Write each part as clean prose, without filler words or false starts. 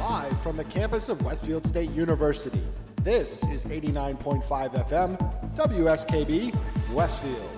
Live from the campus of Westfield State University, this is 89.5 FM, WSKB, Westfield.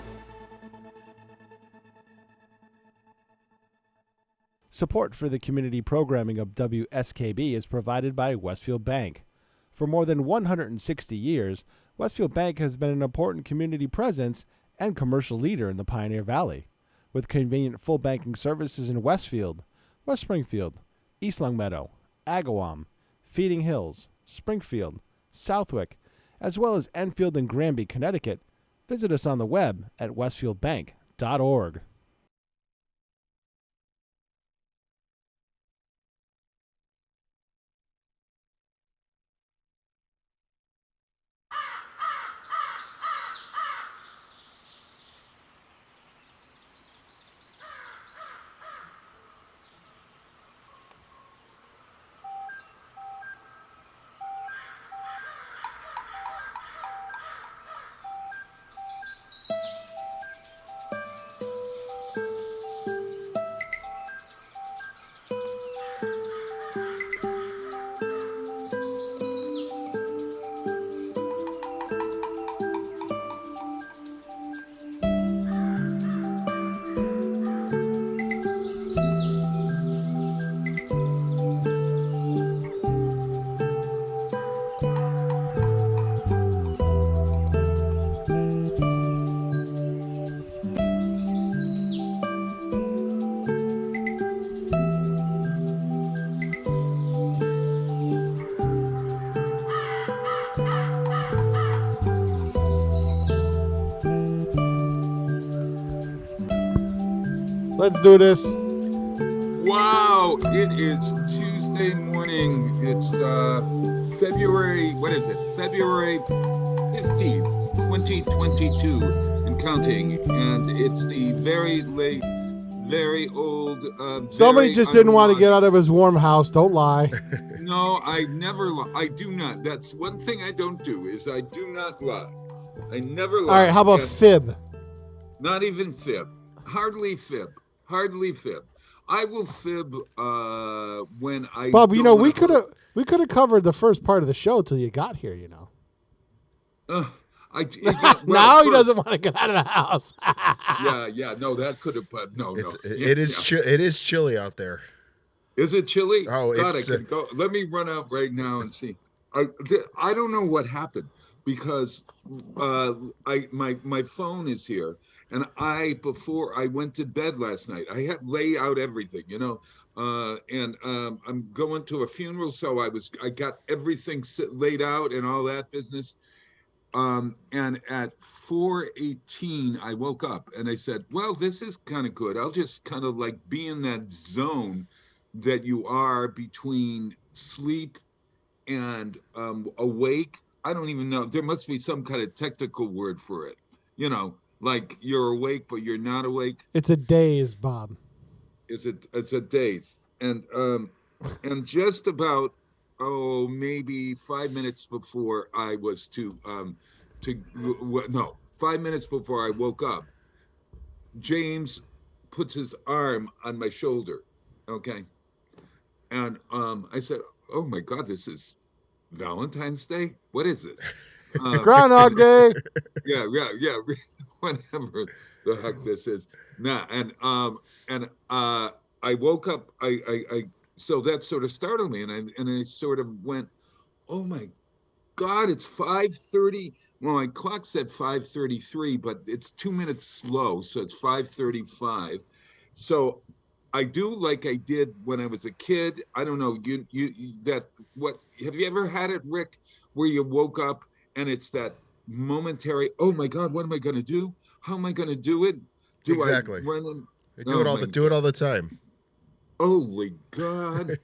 Support for the community programming of WSKB is provided by Westfield Bank. For more than 160 years, Westfield Bank has been an important community presence and commercial leader in the Pioneer Valley, with convenient full banking services in Westfield, West Springfield, East Longmeadow, Agawam, Feeding Hills, Springfield, Southwick, as well as Enfield and Granby, Connecticut. Visit us on the web at westfieldbank.org. Let's do this. Wow, it is Tuesday morning. It's February 15th, 2022 and counting. And it's the very late, very old. Somebody just didn't want to get out of his warm house. Don't lie. No, I do not. That's one thing I don't do is I do not lie. I never lie. All right, how about fib? Not even fib. Hardly fib. I will fib when I. Bob, we could have covered the first part of the show till you got here. Now he doesn't want to get out of the house. yeah. No, that could have. But no. It is chilly out there. Is it chilly? Oh, God, it's, I can go. Let me run out right now and see. I don't know what happened because my phone is here. And before I went to bed last night, I had lay out everything, and I'm going to a funeral, so I got everything laid out and all that business. And at 4:18, I woke up and I said, well, this is kind of good. I'll just kind of like be in that zone that you are between sleep and awake. I don't even know. There must be some kind of technical word for it, like you're awake, but you're not awake. It's a daze, Bob. It's a daze. And just about, maybe 5 minutes before I was 5 minutes before I woke up, James puts his arm on my shoulder. Okay. And I said, oh my God, this is Valentine's Day? What is this? Groundhog Day. Yeah. Whatever the heck this is. And I woke up. So that sort of startled me, and I sort of went, oh my God, it's 5:30. Well, my clock said 5:33, but it's 2 minutes slow, so it's 5:35. So I do like I did when I was a kid. I don't know. Have you ever had it, Rick, where you woke up and it's that momentary, oh my God, what am I going to do? How am I going to do it? Exactly. I run in? I do it all the time. Holy God.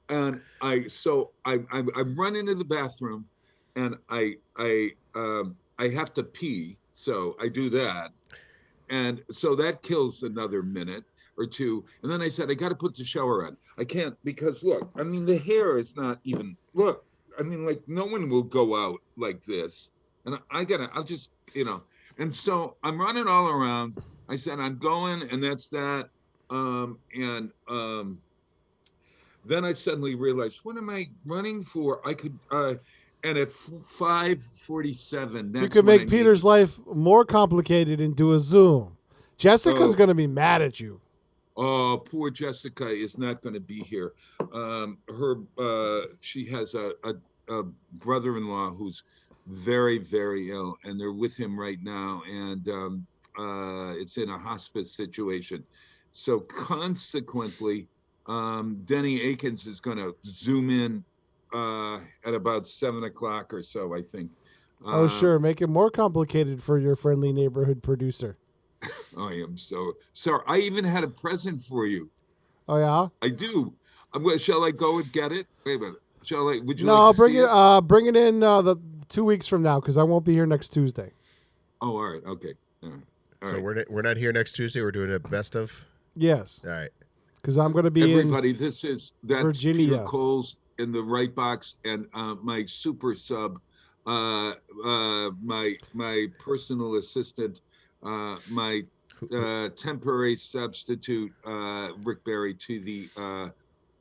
And I run into the bathroom and I have to pee. So I do that. And so that kills another minute or two. And then I said, I got to put the shower on. I can't, because look, I mean, the hair is not even, look, I mean, like no one will go out like this. And I'll just, and so I'm running all around. I said, I'm going, and that's that. then I suddenly realized, what am I running for? I could, and at 5:47, You that's could when make Peter's life more complicated and do a Zoom. Jessica's Oh. going to be mad at you. Oh, poor Jessica is not going to be here. She has a brother-in-law who's very, very ill, and they're with him right now, and it's in a hospice situation. So consequently, Denny Akins is going to zoom in at about 7 o'clock or so, I think. Oh, sure. Make it more complicated for your friendly neighborhood producer. I am so sorry. I even had a present for you. Oh, yeah? I do. Shall I go and get it? Wait a minute. Shall I? Would you No, like to bring see it. it? Bring it in the 2 weeks from now because I won't be here next Tuesday. Oh, all right. Okay. All right. So we're not here next Tuesday. We're doing a best of. Yes. All right. Because I'm going to be Everybody, this is that's Virginia. Peter Coles in the right box, and my super sub, my personal assistant, my temporary substitute, Rick Berry, to the.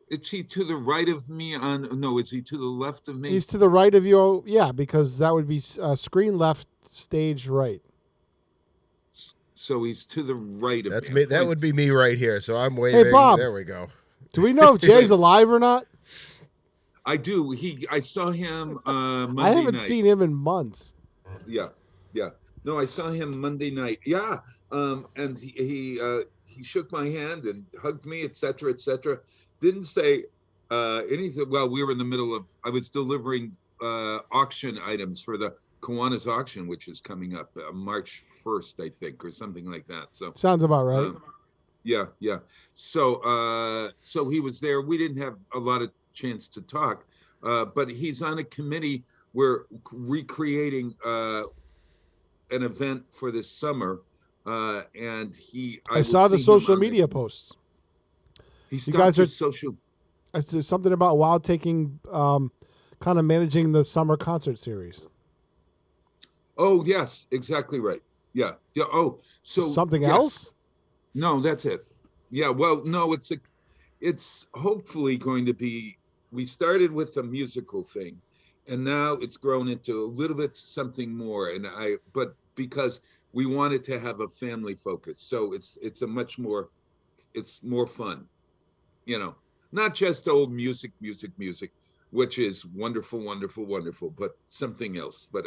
Is he to the right of me? No, is he to the left of me? He's to the right of you. Yeah, because that would be screen left, stage right. So he's to the right of That's me. me. That would be me right here. So I'm waving. Hey, Bob. There we go. Do we know if Jay's alive or not? I do. I saw him Monday I haven't night. seen him in months. Yeah. No, I saw him Monday night. Yeah. And he shook my hand and hugged me, etc., etc. Didn't say anything. Well, we were in the middle of. I was delivering auction items for the Kiwanis auction, which is coming up March 1st, I think, or something like that. So sounds about right. Yeah. So he was there. We didn't have a lot of chance to talk, but he's on a committee. We're recreating an event for this summer, and I saw the social media posts. You guys are social. It's something about Wild taking, kind of managing the summer concert series. Oh yes, exactly right. Yeah. Oh, so something else? No, that's it. Yeah. Well, no, it's hopefully going to be. We started with a musical thing, and now it's grown into a little bit something more. But because we wanted to have a family focus, so it's a much more, it's more fun, not just old music, which is wonderful, but something else. But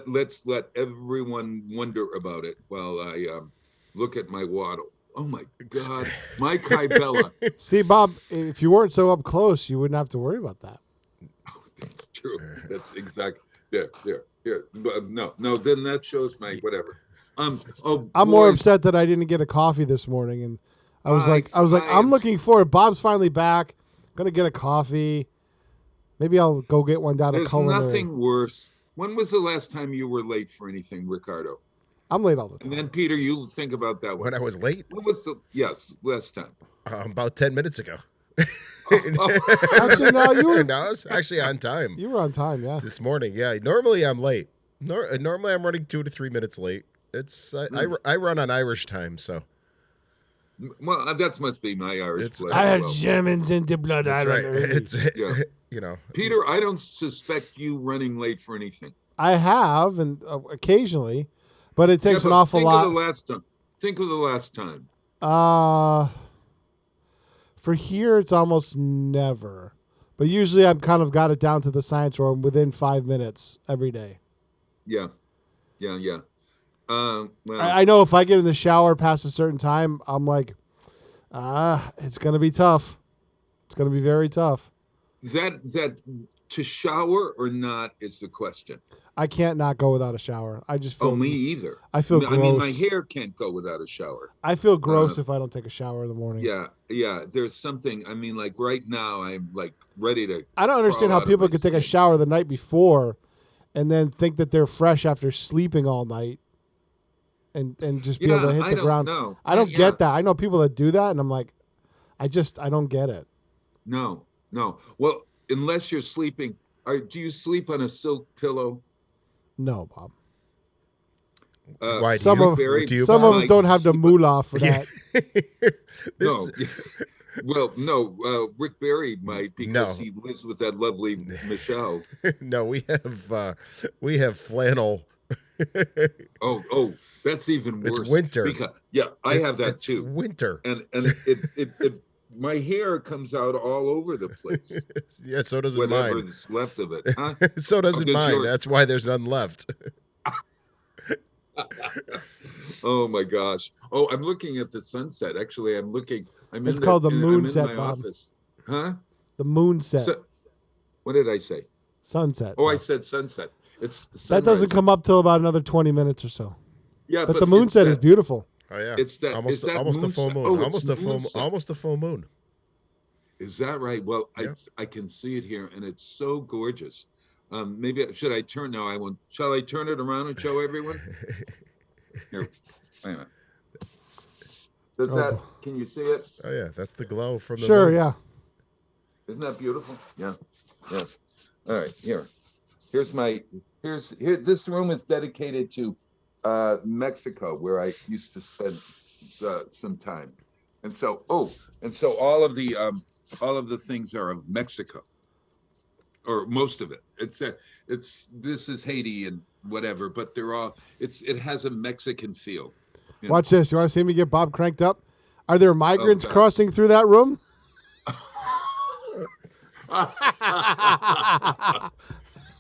let's let everyone wonder about it while I look at my waddle. Oh my God, Mike Hybella. See, Bob, if you weren't so up close, you wouldn't have to worry about that. Oh, that's true. That's exact. There. No. Then that shows my whatever. I'm more upset that I didn't get a coffee this morning, and I was like, I'm looking forward. Bob's finally back. Gonna get a coffee. Maybe I'll go get one down at Culinary. There's nothing worse. When was the last time you were late for anything, Ricardo? I'm late all the time. And then, Peter, you think about that one. When I was late? What was last time? About 10 minutes ago. Actually, no, you were. No, I was actually on time. You were on time, yeah. This morning, yeah. Normally, I'm late. Normally, I'm running 2 to 3 minutes late. I run on Irish time, so. Well, that must be my Irish blood. I have Germans in the blood. That's right. It's Peter, I don't suspect you running late for anything. I have, and occasionally, but it takes an awful lot. Think of the last time. For here, it's almost never. But usually I've kind of got it down to the science where I'm within 5 minutes every day. Yeah. Well, I know if I get in the shower past a certain time, I'm like, it's going to be tough. It's going to be very tough. That to shower or not is the question. I can't not go without a shower. I just feel. Oh, me either. I feel gross. I mean, my hair can't go without a shower. I feel gross if I don't take a shower in the morning. Yeah. There's something. I mean, like right now, I'm like ready to. I don't understand how people could take a shower the night before, and then think that they're fresh after sleeping all night, and just be able to hit the ground. I don't get that. I know people that do that, and I'm like, I don't get it. No. Well, unless you're sleeping, do you sleep on a silk pillow? No, Bob. Why? Some of us don't have the moolah for that. No. Well, no, Rick Barry might because No. he lives with that lovely Michelle. No, we have flannel. Oh, that's even It's worse. winter. Because yeah, I have that It's too, winter. and it my hair comes out all over the place. Yeah, so doesn't Whatever mine. is left of it, huh? So Oh, doesn't does mine. yours? That's why there's none left. Oh my gosh. Oh, I'm looking at the sunset. Actually, I'm looking. It's called the I'm in moonset, my Bob. office. Huh? The moonset. So, what did I say? Sunset. Oh, I Bob. said sunset. It's That doesn't sunrise. come up till about another 20 minutes or so. Yeah, But the it's moonset is that. beautiful. Oh yeah, It's that. almost Is that almost a full moonset? moon. Oh, it's moonset. Almost a full moon. Is that right? Well, Yeah. I can see it here, and it's so gorgeous. Maybe should I turn now? I want. Shall I turn it around and show everyone? Here, wait a minute. Does Oh, that? boy. Can you see it? Oh yeah, that's the glow from the Sure, moon. yeah. Isn't that beautiful? Yeah, yeah. All right, here. Here's my. Here. This room is dedicated to Mexico, where I used to spend some time, and so all of the things are of Mexico, or most of it. This is Haiti and whatever, but they're all. It has a Mexican feel. You know? Watch this. You want to see me get Bob cranked up? Are there migrants God. crossing through that room?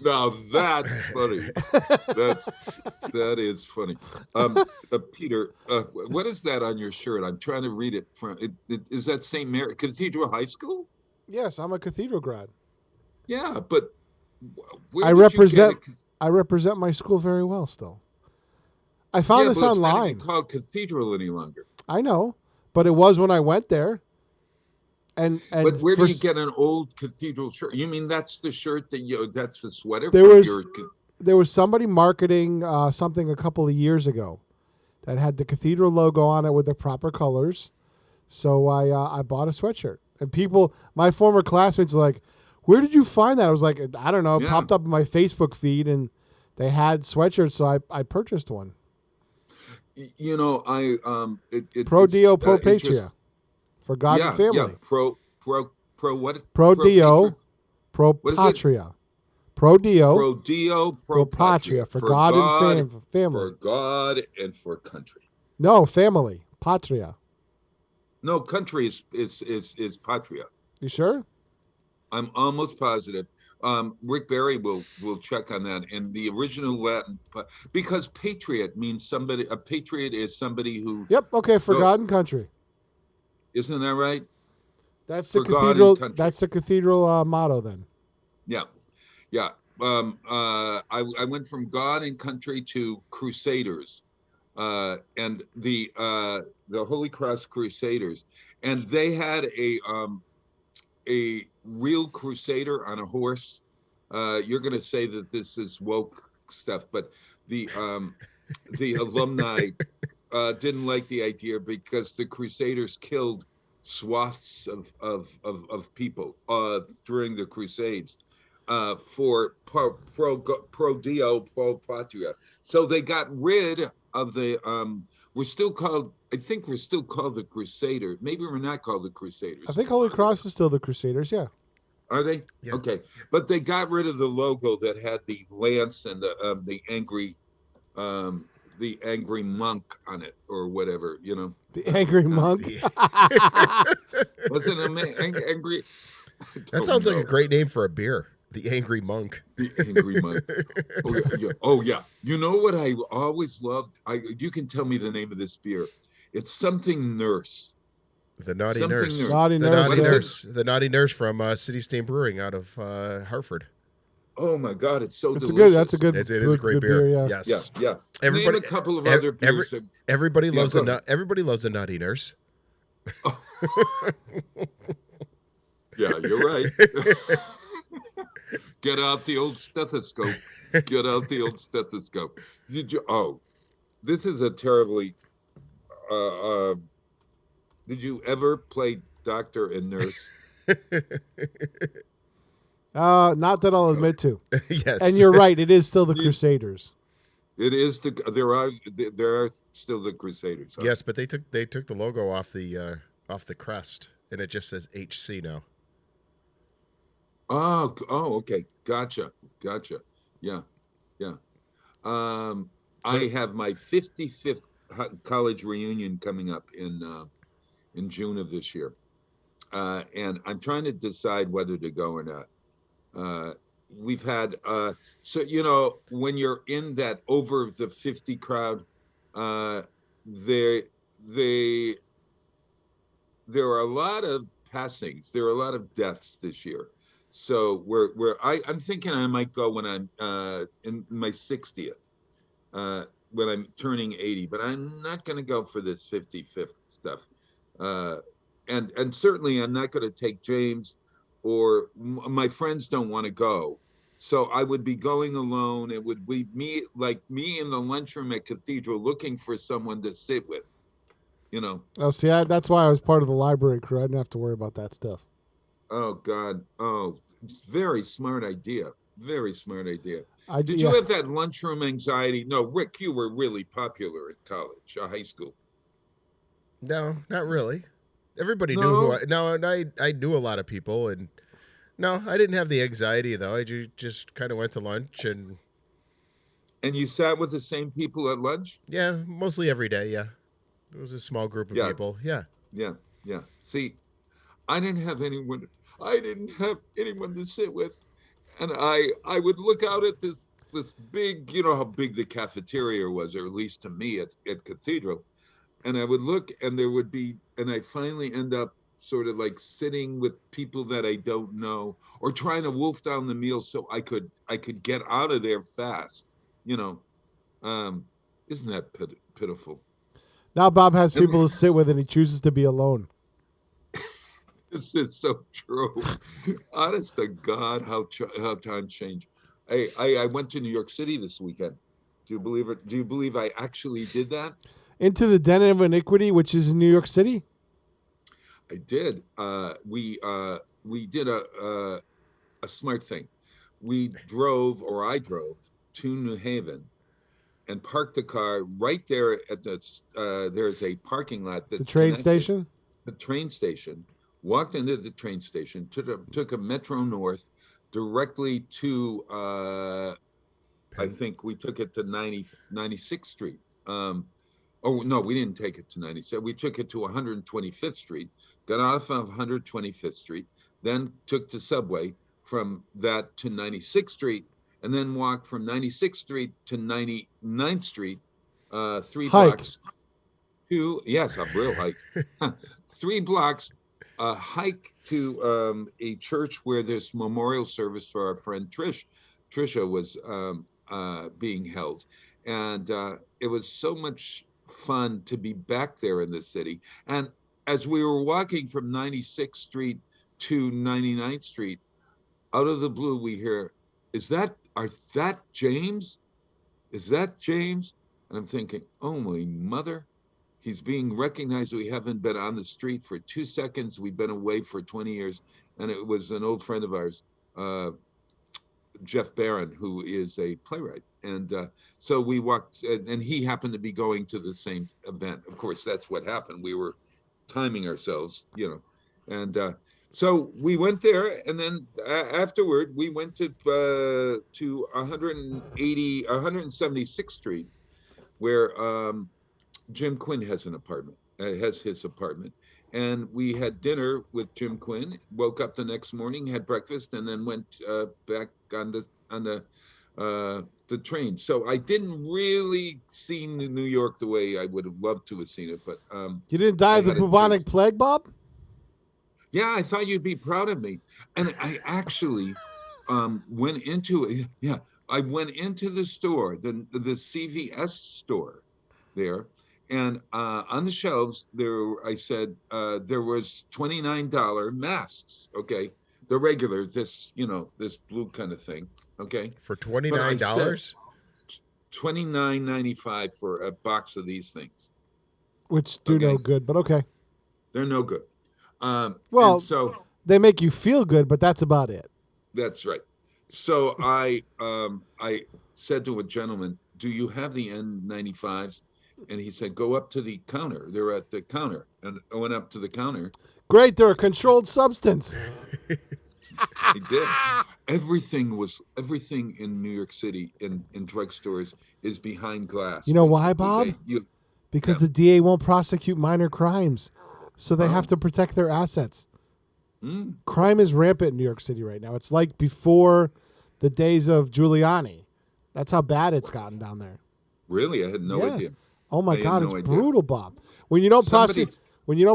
Now that's funny. That is funny. Peter, what is that on your shirt? I'm trying to read it. Is that St. Mary Cathedral High School? Yes, I'm a cathedral grad. Yeah, but where I did you represent get I represent my school very well still. I found yeah, this but it's not online. even called Cathedral any longer. I know, but it was when I went there. And But where do for you get an old cathedral shirt? You mean that's the shirt that's the sweater There for was- your there was somebody marketing something a couple of years ago that had the cathedral logo on it with the proper colors. So I bought a sweatshirt, and people, my former classmates, were like, "Where did you find that?" I was like, "I don't know." It Yeah. popped up in my Facebook feed, and they had sweatshirts, so I purchased one. you know, Pro it's, Dio, Pro interest- Patria, for God and family. Yeah, pro what? Pro Dio, Patria? Pro What is it? Patria. Pro Dio, Pro Dio, Pro Patria, for God and family. For God and for country. No, family. Patria. No, country is patria. You sure? I'm almost positive. Rick Barry will check on that. In the original Latin, because patriot means somebody. A patriot is somebody who. Yep. Okay, for No. God and country. Isn't that right? That's the For God and cathedral. country. That's the cathedral motto then. Yeah, yeah. I went from God and country to Crusaders, and the Holy Cross Crusaders, and they had a real crusader on a horse. You're going to say that this is woke stuff, but the alumni didn't like the idea because the Crusaders killed swaths of people during the Crusades for pro Dio, pro Patria. So they got rid of the. I think we're still called the Crusaders. Maybe we're not called the Crusaders. I think Holy Cross is still the Crusaders. Yeah. Are they? Yeah. Okay, but they got rid of the logo that had the lance and the angry monk on it or whatever, you know. The angry monk. Wasn't it angry? That sounds like a great name for a beer. The Angry Monk. The angry monk. Oh yeah, yeah. Oh yeah. You know what I always loved? You can tell me the name of this beer. It's something nurse. The Naughty Something Nurse. nurse. Naughty The Nurse. Naughty yeah. Nurse. The Naughty Nurse from City Stain Brewing out of Hartford. Oh my God, it's so It's delicious. That's a good. It is a great beer. Yeah. Yes. Yeah, yeah. Everybody- Name a couple of ev- other beers. Everybody Yeah, loves go a ahead. everybody loves a Naughty Nurse. Yeah, you're right. Get out the old stethoscope. Get out the old stethoscope. Did you? Oh, this is a terribly. Did you ever play doctor and nurse? Not that I'll admit to. Yes. And you're right. It is still the Crusaders. It is there are still the Crusaders. Huh? Yes, but they took the logo off the crest. and it just says HC now. Okay. Gotcha. Yeah. Yeah. I have my 55th college reunion coming up in June of this year. And I'm trying to decide whether to go or not. We've had so when you're in that over the 50 crowd, uh, there they there are a lot of passings. There are a lot of deaths this year. So I'm thinking I might go when I'm in my 60th, when I'm turning 80, but I'm not going to go for this 55th stuff. Uh, and certainly I'm not going to take James, or my friends don't want to go. So I would be going alone. It would be me in the lunchroom at Cathedral looking for someone to sit with, you know. Oh, see, that's why I was part of the library crew. I didn't have to worry about that stuff. Oh God. Oh, very smart idea. Very smart idea. Did Yeah. you have that lunchroom anxiety? No, Rick, you were really popular at college, high school. No, not really. Everybody knew who No? I. No, I knew a lot of people, and no, I didn't have the anxiety though. I just kind of went to lunch, and And you sat with the same people at lunch? yeah, mostly every day. Yeah, it was a small group of Yeah, people. Yeah. yeah. See, I didn't have anyone. I didn't have anyone to sit with, and I would look out at this big, you know how big the cafeteria was, or at least to me at Cathedral, and I would look, and there would be, and I finally end up sort of like sitting with people that I don't know, or trying to wolf down the meal so I could get out of there fast. You know, um, isn't that pitiful? Now Bob has And people to sit with, and he chooses to be alone. this is so true. Honest to God, how times change. I went to New York City this weekend. Do you believe it? Do you believe I actually did that? Into the Den of Iniquity, which is in New York City. I did. We did a smart thing. I drove to New Haven and parked the car right there at there's a parking lot The that's train connected. station. The train station, walked into the train station, took a Metro North directly to, I think we took it to 96th Street. Oh, no, we didn't take it to 97. We took it to 125th Street, got off of 125th Street, then took the subway from that to 96th Street, and then walked from 96th Street to 99th Street, 3 blocks. Yes, a real hike. 3 blocks, a hike to a church where this memorial service for our friend Trisha was being held. And it was so much fun to be back there in the city. And as we were walking from 96th Street to 99th Street, out of the blue, we hear, that James? Is that James? And I'm thinking, oh my mother, he's being recognized. We haven't been on the street for 2 seconds. We've been away for 20 years. And it was an old friend of ours, Jeff Barron, who is a playwright. And so we walked, and he happened to be going to the same event. Of course, that's what happened. We were timing ourselves, you know. And so we went there, and then afterward, we went to 176th Street, where Jim Quinn has his apartment. And we had dinner with Jim Quinn, woke up the next morning, had breakfast, and then went back on the train. So I didn't really see New York the way I would have loved to have seen it. But You didn't die of the bubonic plague, Bob? Yeah, I thought you'd be proud of me. And I actually went into it. Yeah, I went into the store, the CVS store there. And on the shelves I said there was $29 masks. Okay, the regular, this blue kind of thing. Okay, for $29. $29.95 for a box of these things, which do no good, but okay. They're no good. Well, so they make you feel good, but that's about it. That's right. So I said to a gentleman, "Do you have the N95s?" And he said, "Go up to the counter." They're at the counter, and I went up to the counter. Great, they're a controlled substance. They did. Everything in New York City in drugstores is behind glass. You know why, basically. Bob? Because Yeah. the DA won't prosecute minor crimes, so they have to protect their assets. Crime is rampant in New York City right now. It's like before the days of Giuliani. That's how bad it's gotten down there. Really, I had no idea. Oh my I had God, no it's idea. brutal, Bob. When you don't Somebody-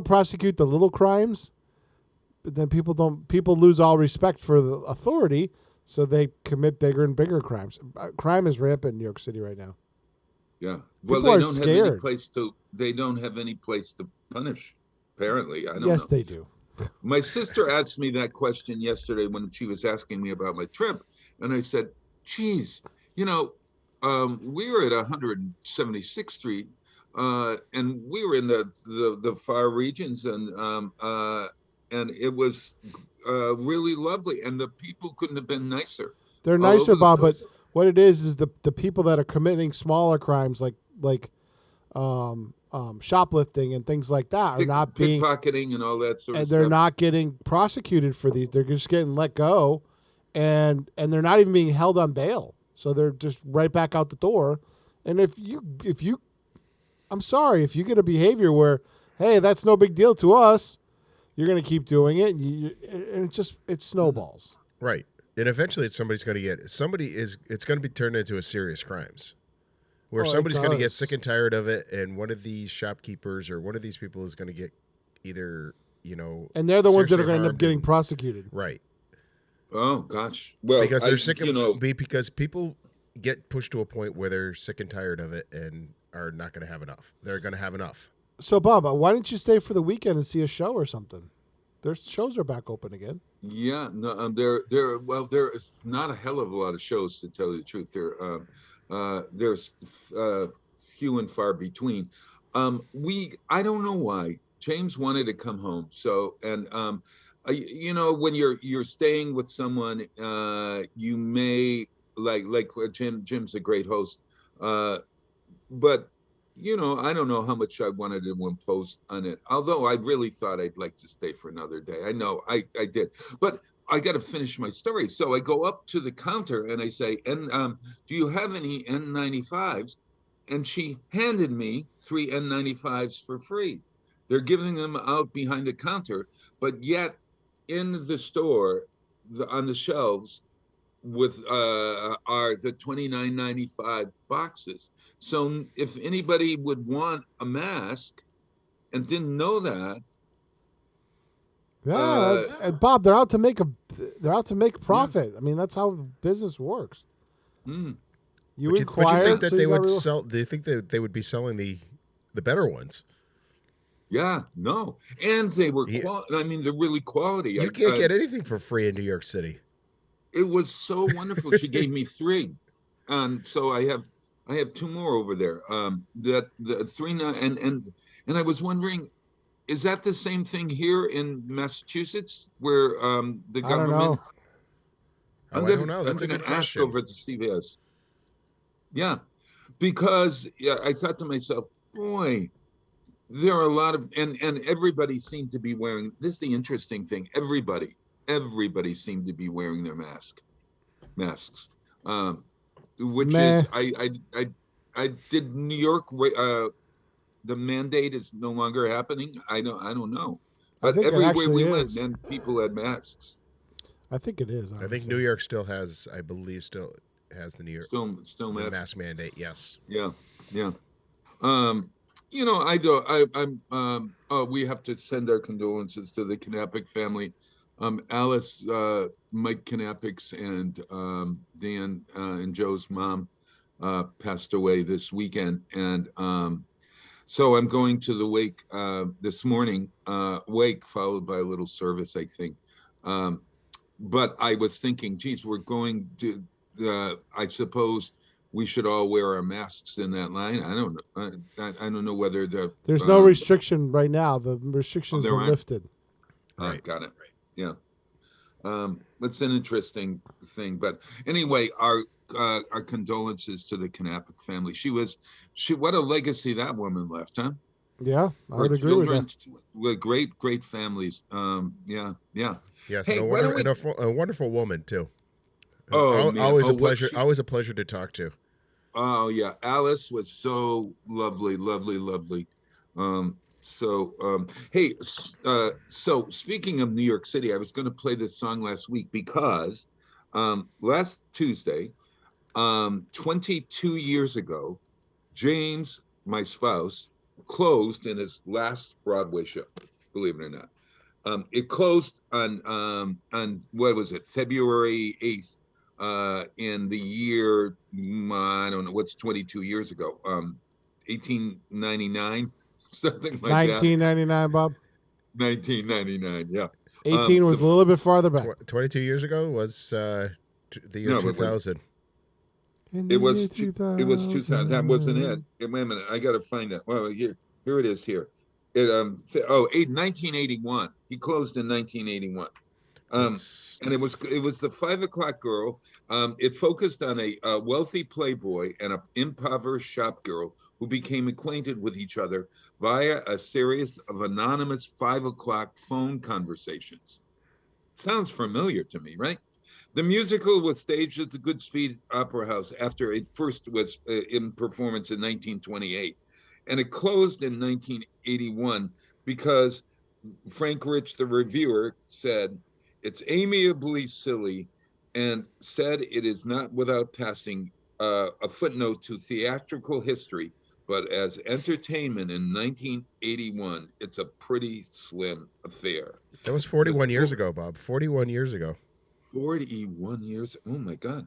prosecute the little crimes, but then people lose all respect for the authority, so they commit bigger and bigger crimes. Crime is rampant in New York City right now. Yeah. Well, People they are don't have any scared. place to. They don't have any place to punish. Apparently, I don't know. Yes, they do. My sister asked me that question yesterday when she was asking me about my trip, and I said, "Geez, we were at 176th Street, and we were in the far regions, and it was really lovely, and the people couldn't have been nicer. They're all nicer, over the Bob, but place. what it is the people that are committing smaller crimes like shoplifting and things like that are not being, pickpocketing and all that sort of and stuff. they're not getting prosecuted for these. They're just getting let go, and they're not even being held on bail. So they're just right back out the door. And if you, I'm sorry, if you get a behavior where, hey, that's no big deal to us, you're going to keep doing it, and it snowballs. Right. And eventually it's going to be turned into a serious crimes where somebody's going to get sick and tired of it. And one of these shopkeepers or one of these people is going to get either, and they're the ones that are seriously going to end up harmed getting and- prosecuted. Right. Oh gosh. Well, Because they're sick of because people get pushed to a point where they're sick and tired of it and are not going to have enough. They're going to have enough. So, Bob, why don't you stay for the weekend and see a show or something? Their shows are back open again. Yeah, no, there is not a hell of a lot of shows, to tell you the truth. There's few and far between. I don't know why James wanted to come home. So, and when you're staying with someone, you may like Jim's a great host, but I don't know how much I wanted to impose on it. Although I really thought I'd like to stay for another day. I know I did, but I got to finish my story. So I go up to the counter and I say, do you have any N95s? And she handed me 3 N95s for free. They're giving them out behind the counter, but yet in the store, on the shelves, are the $29.95 boxes. So if anybody would want a mask and didn't know that, Yeah, Bob, they're out to make profit. I mean, that's how business works. You But you inquire. think that so they you would gotta- sell? Do you think that they would be selling the better ones? yeah, no, and they were. Yeah. I mean, they're really quality. You can't get anything for free in New York City. It was so wonderful. She gave me 3, and so I have 2 more over there. The 3 now, and I was wondering, is that the same thing here in Massachusetts, where the I don't government? know. I don't know. That's a gonna good ask question. over at the CVS. Yeah, because I thought to myself, boy, there are a lot of and everybody seemed to be wearing. This is the interesting thing. Everybody seemed to be wearing their masks, which Meh. is I did New York. The mandate is no longer happening. I don't know, but think it everywhere actually we went, is. then people had masks. I think it is. I think honestly. New York still has, I believe, still has the New York Still the masks. mask mandate. Yes. Yeah. We have to send our condolences to the Knappich family. Alice, Mike Knappich, and Dan and Joe's mom passed away this weekend, and so I'm going to the wake this morning. Wake followed by a little service, I think. But I was thinking, geez, we're going to. I suppose we should all wear our masks in that line. I don't know. I don't know whether There's no restriction right now. The restrictions there were aren't? lifted. Right. Got it. Yeah. That's an interesting thing. But anyway, our condolences to the Knappich family. What a legacy that woman left, huh? Yeah, I would agree children with with great families. Yeah. Yes, Hey, why don't we? a wonderful woman too. Oh man, Always oh a what pleasure. she? Always a pleasure to talk to. Oh yeah, Alice was so lovely. Hey, so speaking of New York City, I was going to play this song last week because last Tuesday, 22 years ago, James, my spouse, closed in his last Broadway show. Believe it or not, it closed on what was it, February 8th, in the year I don't know what's 22 years ago, 1899, something it. like that. 1999, Bob. 1999, yeah. 18 was a little bit farther back. 22 years ago was the year No, 2000. In the it year was 2000. That wasn't it. 2000. Wait a minute, I got to find that. Well, here it is. Here, 1981. He closed in 1981. That's And it was the 5 o'clock girl. It focused on a wealthy playboy and an impoverished shop girl who became acquainted with each other via a series of anonymous 5 o'clock phone conversations. Sounds familiar to me, right? The musical was staged at the Goodspeed Opera House after it first was in performance in 1928, and it closed in 1981 because Frank Rich, the reviewer, said it's amiably silly and said it is not without passing a footnote to theatrical history, but as entertainment in 1981, it's a pretty slim affair. That was 41 The, years ago, Bob. 41 years ago. 41 years. Oh my God.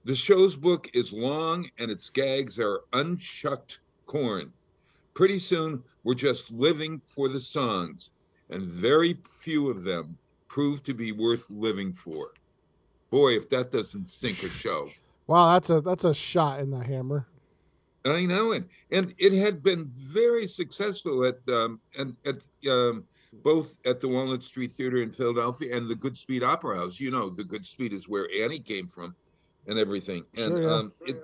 The show's book is long and its gags are unshucked corn. Pretty soon, we're just living for the songs, and very few of them prove to be worth living for. Boy, if that doesn't sink a show. Wow, that's a shot in the hammer. I know it, and it had been very successful at both at the Walnut Street Theater in Philadelphia and the Goodspeed Opera House. You know, the Goodspeed is where Annie came from, and everything. And Sure, yeah.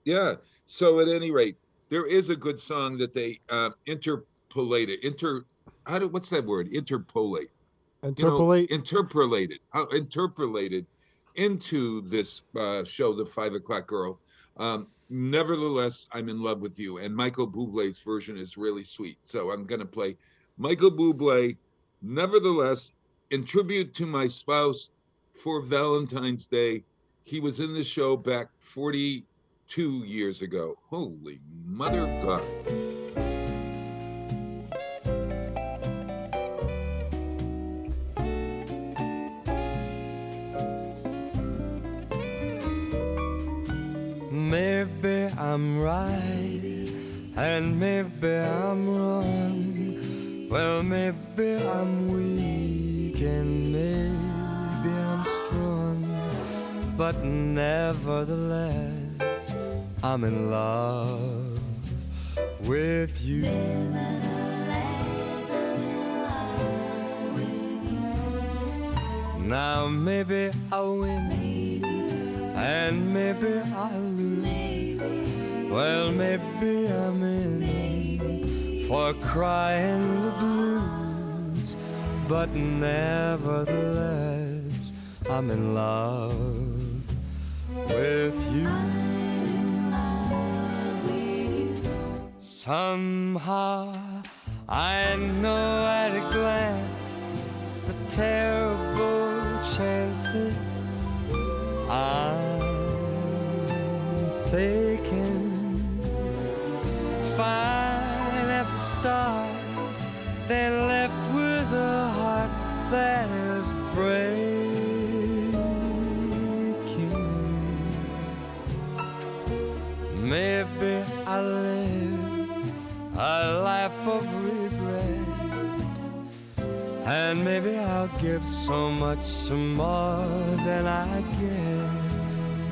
yeah. So at any rate, there is a good song that they interpolated. What's that word? Interpolate. Interpolate. Interpolated into this show, The 5 O'Clock Girl. Nevertheless, I'm in love with you. And Michael Bublé's version is really sweet. So I'm going to play Michael Bublé, Nevertheless, in tribute to my spouse for Valentine's Day. He was in the show back 42 years ago. Holy mother of God. Maybe I'm right, and maybe I'm wrong. Well, maybe I'm weak, and maybe I'm strong. But nevertheless, I'm in love with you. Now maybe I'll win, and maybe I'll lose. Well, maybe I'm in for crying the blues. But nevertheless, I'm in love with you. Somehow I know at a glance the terrible chances I'm taking. Fine at the start, then left with a heart that is breaking. Maybe I live a life of regret, and maybe I'll give so much more than I get.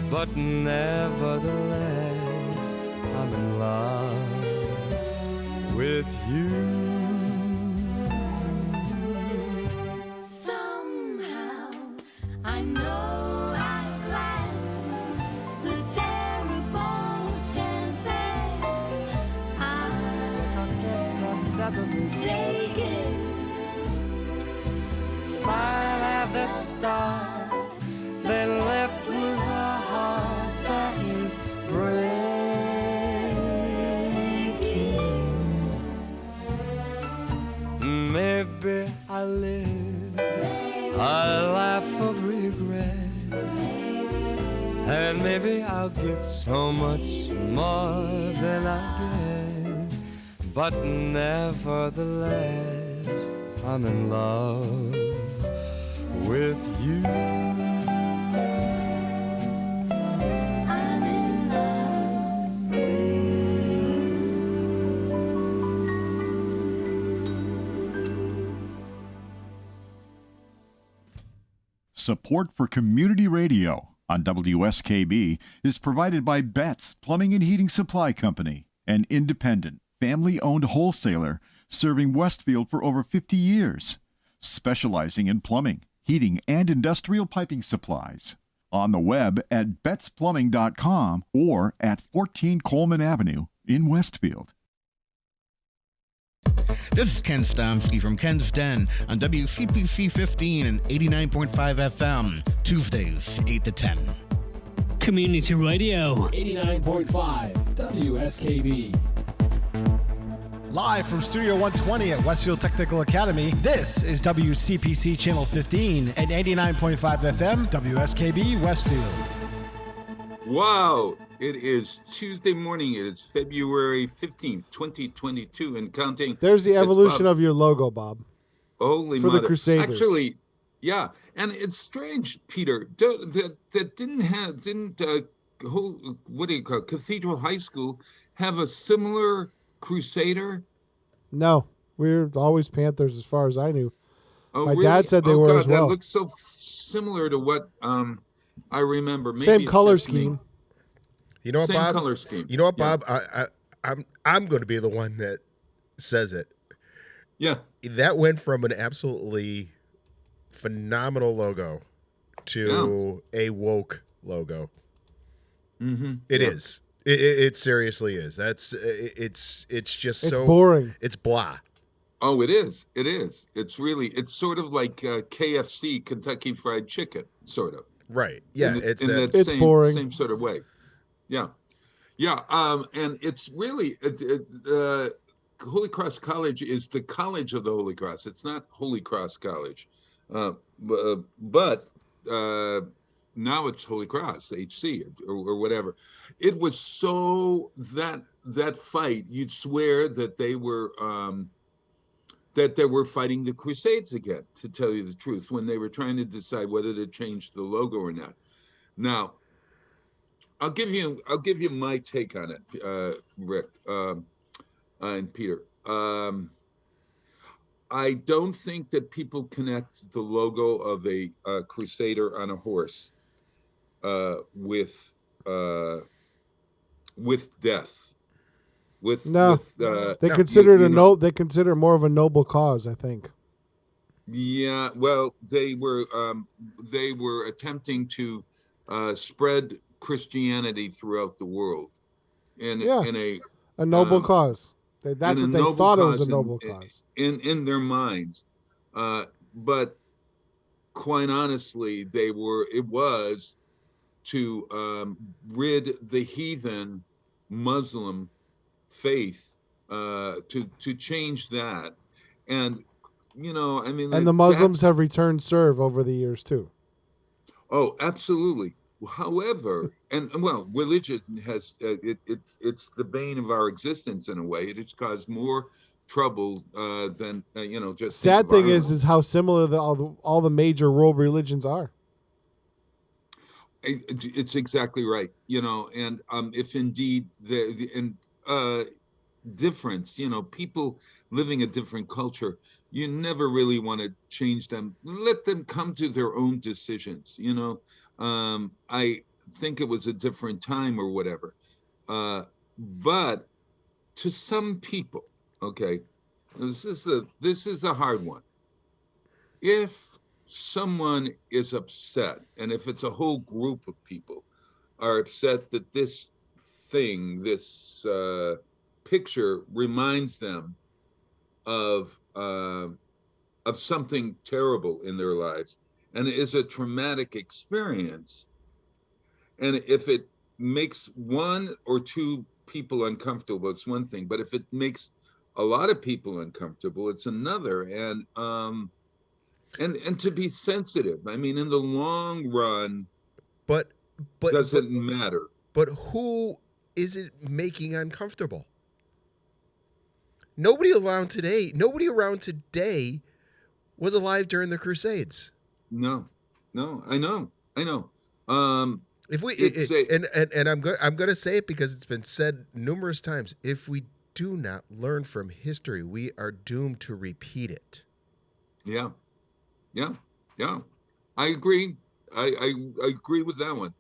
But nevertheless, I'm in love with you. Somehow I know at last the terrible chances I'm forsaken. Fine at the start, then left with a heart that is breaking. Maybe I live a life of regret, and maybe I'll give so much more than I get, but nevertheless I'm in love with you. I'm in love with Support for community radio on WSKB is provided by Betts Plumbing and Heating Supply Company, an independent, family-owned wholesaler serving Westfield for over 50 years, specializing in plumbing, heating, and industrial piping supplies. On the web at bettsplumbing.com or at 14 Coleman Avenue in Westfield. This is Ken Stomsky from Ken's Den on WCPC 15 and 89.5 FM, Tuesdays, 8 to 10. Community Radio. 89.5 WSKB. Live from Studio 120 at Westfield Technical Academy, this is WCPC Channel 15 and 89.5 FM, WSKB Westfield. Wow, it is Tuesday morning. It is February 15th, 2022, and counting. There's the It's evolution Bob. of your logo, Bob. Holy for mother. the Crusaders. Actually, yeah, and it's strange, Peter, that Cathedral High School have a similar Crusader? No, we're always Panthers as far as I knew. Oh, My really? dad said they were God, as well. That looks so similar to what I remember. Maybe Same it's color just me. scheme. You know what, Same Bob? color scheme. You know what, Yeah. Bob? I'm going to be the one that says it. Yeah. That went from an absolutely phenomenal logo to a woke logo. Mm-hmm. It is. It seriously is. It's just It's so boring. It's blah. Oh, it is. It is. It's sort of like KFC, Kentucky Fried Chicken, sort of. Right. Yeah. In It's that It's same, boring. same sort of way. Yeah. Yeah. And it's really, Holy Cross College is the college of the Holy Cross. It's not Holy Cross College. But now it's Holy Cross, HC, or whatever. It was so that fight, you'd swear that they were fighting the Crusades again, to tell you the truth, when they were trying to decide whether to change the logo or not. Now, I'll give you my take on it, Rick and Peter. I don't think that people connect the logo of a Crusader on a horse with death. They consider it they consider more of a noble cause, I think. Yeah, well, they were attempting to spread Christianity throughout the world in a noble cause. That's what they thought it was a noble cause in their minds. But quite honestly, it was to rid the heathen Muslim faith, to change that. And and the Muslims have returned serve over the years too. Oh, absolutely. However, religion has it's the bane of our existence in a way. It has caused more trouble than just. Sad thing is how similar all the major world religions are. It's exactly right. And if indeed the difference, people living a different culture, you never really want to change them. Let them come to their own decisions. I think it was a different time or whatever. But to some people, okay, this is a hard one. If someone is upset, and if it's a whole group of people are upset that this thing, this picture reminds them of something terrible in their lives, and it is a traumatic experience. And if it makes one or two people uncomfortable, it's one thing. But if it makes a lot of people uncomfortable, it's another. And to be sensitive. I mean, in the long run, but doesn't matter. But who is it making uncomfortable? Nobody around today was alive during the Crusades. No, I know. If we and I'm going to say it because it's been said numerous times. If we do not learn from history, we are doomed to repeat it. Yeah. I agree. I agree with that one.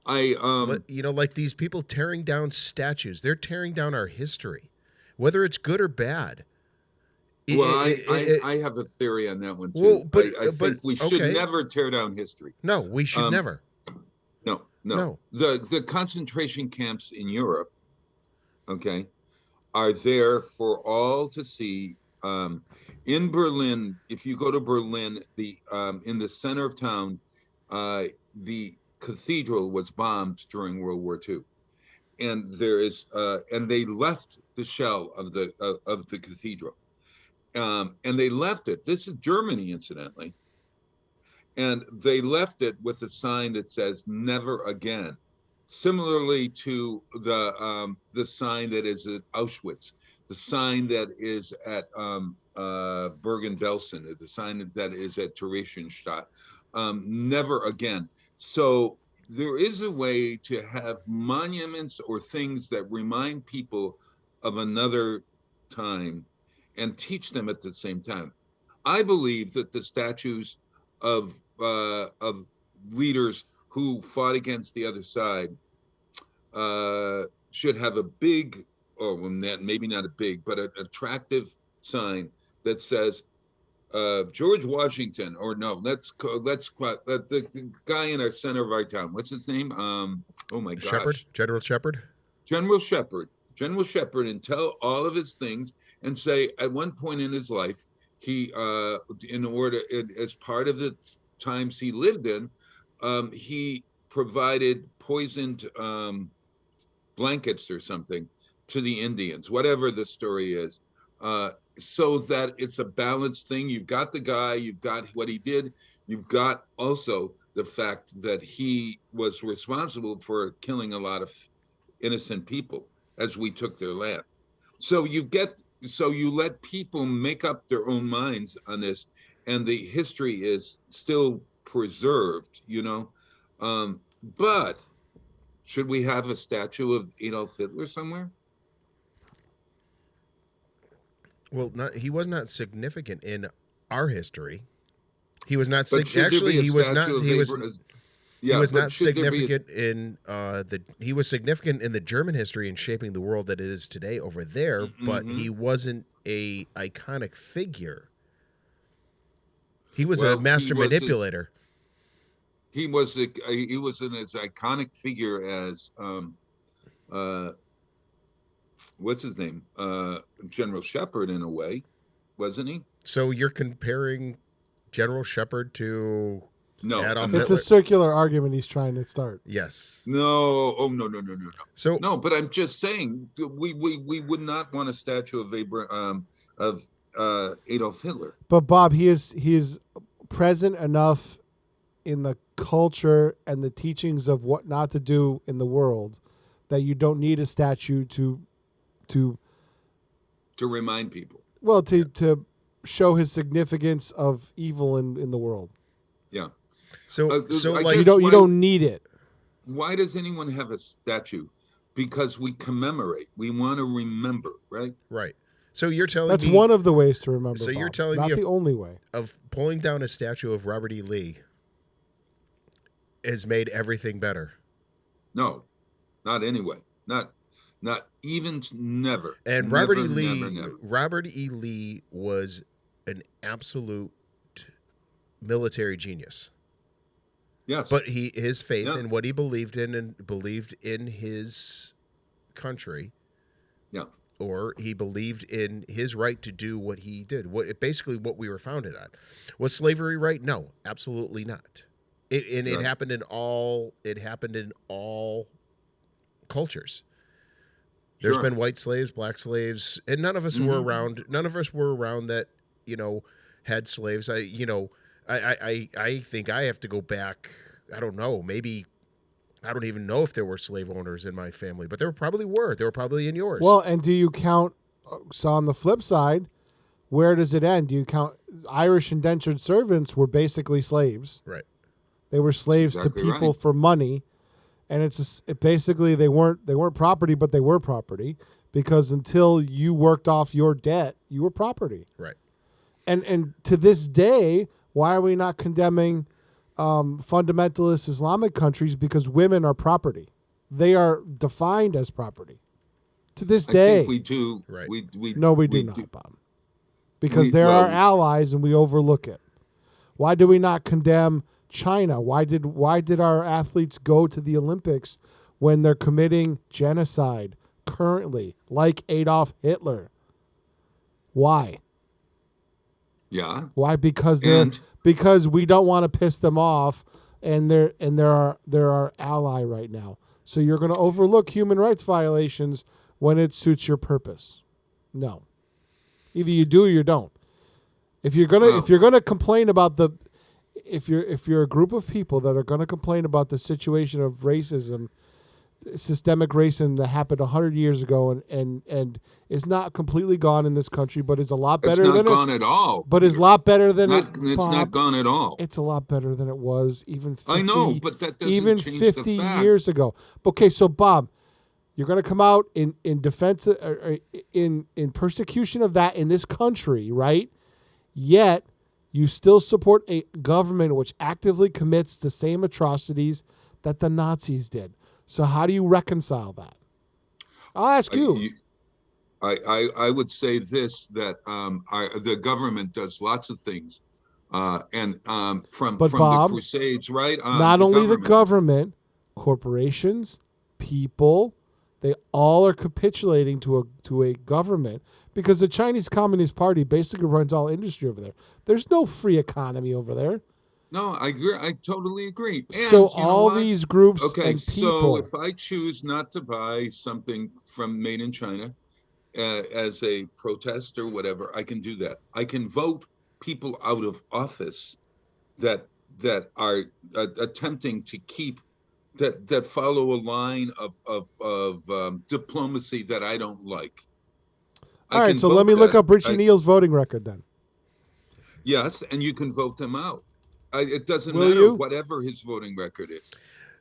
Like these people tearing down statues, they're tearing down our history, whether it's good or bad. Well, I have a theory on that one too. Well, I think we should never tear down history. No, we should never. No. The concentration camps in Europe, are there for all to see. In Berlin, if you go to Berlin, in the center of town, the cathedral was bombed during World War II, and and they left the shell of the cathedral, and they left it. This is Germany, incidentally, and they left it with a sign that says "Never again," similarly to the sign that is at Auschwitz, the sign that is at Bergen-Belsen, the sign that is at Theresienstadt. Never again. So there is a way to have monuments or things that remind people of another time and teach them at the same time. I believe that the statues of leaders who fought against the other side should have a big, maybe not a big, but an attractive sign that says George Washington, or no, let's the guy in our center of our town. What's his name? Oh my gosh, General Shepard. General Shepard, and tell all of his things, and say at one point in his life, he, as part of the times he lived in, he provided poisoned blankets or something to the Indians, whatever the story is, so that it's a balanced thing. You've got the guy, you've got what he did, you've got also the fact that he was responsible for killing a lot of innocent people as we took their land. So you let people make up their own minds on this, and the history is still preserved, but should we have a statue of Adolf Hitler somewhere? Well, he was not significant in our history. He was not actually. He was not. He was not significant in he was significant in the German history and shaping the world that it is today over there. Mm-hmm. But he wasn't a iconic figure. He was a master manipulator. He wasn't as iconic figure as what's his name? General Shepard, in a way, wasn't he? So you're comparing General Shepard to Adolf Hitler? It's a circular argument he's trying to start. Yes. No. Oh, no. So no, but I'm just saying we would not want a statue of Adolf Hitler. But Bob, he is present enough in the culture and the teachings of what not to do in the world that you don't need a statue to remind people. Well, to show his significance of evil in the world. Yeah. So you don't need it. Why does anyone have a statue? Because we commemorate. We want to remember, right? Right. So you're telling me... That's one of the ways to remember, So Bob. You're telling Not me... the only way. Of pulling down a statue of Robert E. Lee has made everything better. No, not anyway. Not even, never. And never, Robert E. Lee... Never. Robert E. Lee was an absolute military genius. Yes. But his faith in what he believed in and believed in his country or he believed in his right to do what he did. Basically what we were founded on. Was slavery right? No, absolutely not. It Right. happened in all. It happened in all cultures. There's Sure. been white slaves, black slaves, and none of us were around. None of us were around that, had slaves. I think I have to go back. I don't know. Maybe I don't even know if there were slave owners in my family, but there probably were. There were probably in yours. Well, and do you count? So on the flip side, where does it end? Do you count Irish indentured servants were basically slaves? Right. They were slaves Exactly to people right. for money, and basically they weren't property, but they were property because until you worked off your debt, you were property. Right. And to this day, why are we not condemning fundamentalist Islamic countries? Because women are property. They are defined as property. To this I day. think we do. Right. We No, we do not, Bob. Because they're our allies and we overlook it. Why do we not condemn China? Why did our athletes go to the Olympics when they're committing genocide currently, like Adolf Hitler? Why? Yeah. Why? Because And- because we don't want to piss them off, and they're our ally right now. So you're going to overlook human rights violations when it suits your purpose. No. Either you do or you don't. If you're gonna complain about if you're a group of people that are gonna complain about the situation of racism, systemic racism that happened 100 years ago and is not completely gone in this country, but is a lot better It's not than gone at all. But is a lot better than It's Bob, not gone at all. It's a lot better than it was even 50, I know, but that doesn't even change 50 the fact. years ago. Okay, so Bob, you're going to come out in defense in persecution of that in this country, right? Yet you still support a government which actively commits the same atrocities that the Nazis did. So how do you reconcile that? I'll ask you. I would say this, that the government does lots of things, and from Bob, the Crusades, right? Not only the government, corporations, people, they all are capitulating to a government because the Chinese Communist Party basically runs all industry over there. There's no free economy over there. No, I agree. I totally agree. And So you know all what? these groups Okay, and so people. if I choose not to buy something from made in China as a protest or whatever, I can do that. I can vote people out of office that are attempting to keep that follow a line of diplomacy that I don't like. All right, so let me look up Richie Neal's voting record then. Yes, and you can vote them out. It doesn't Will matter you? whatever his voting record is.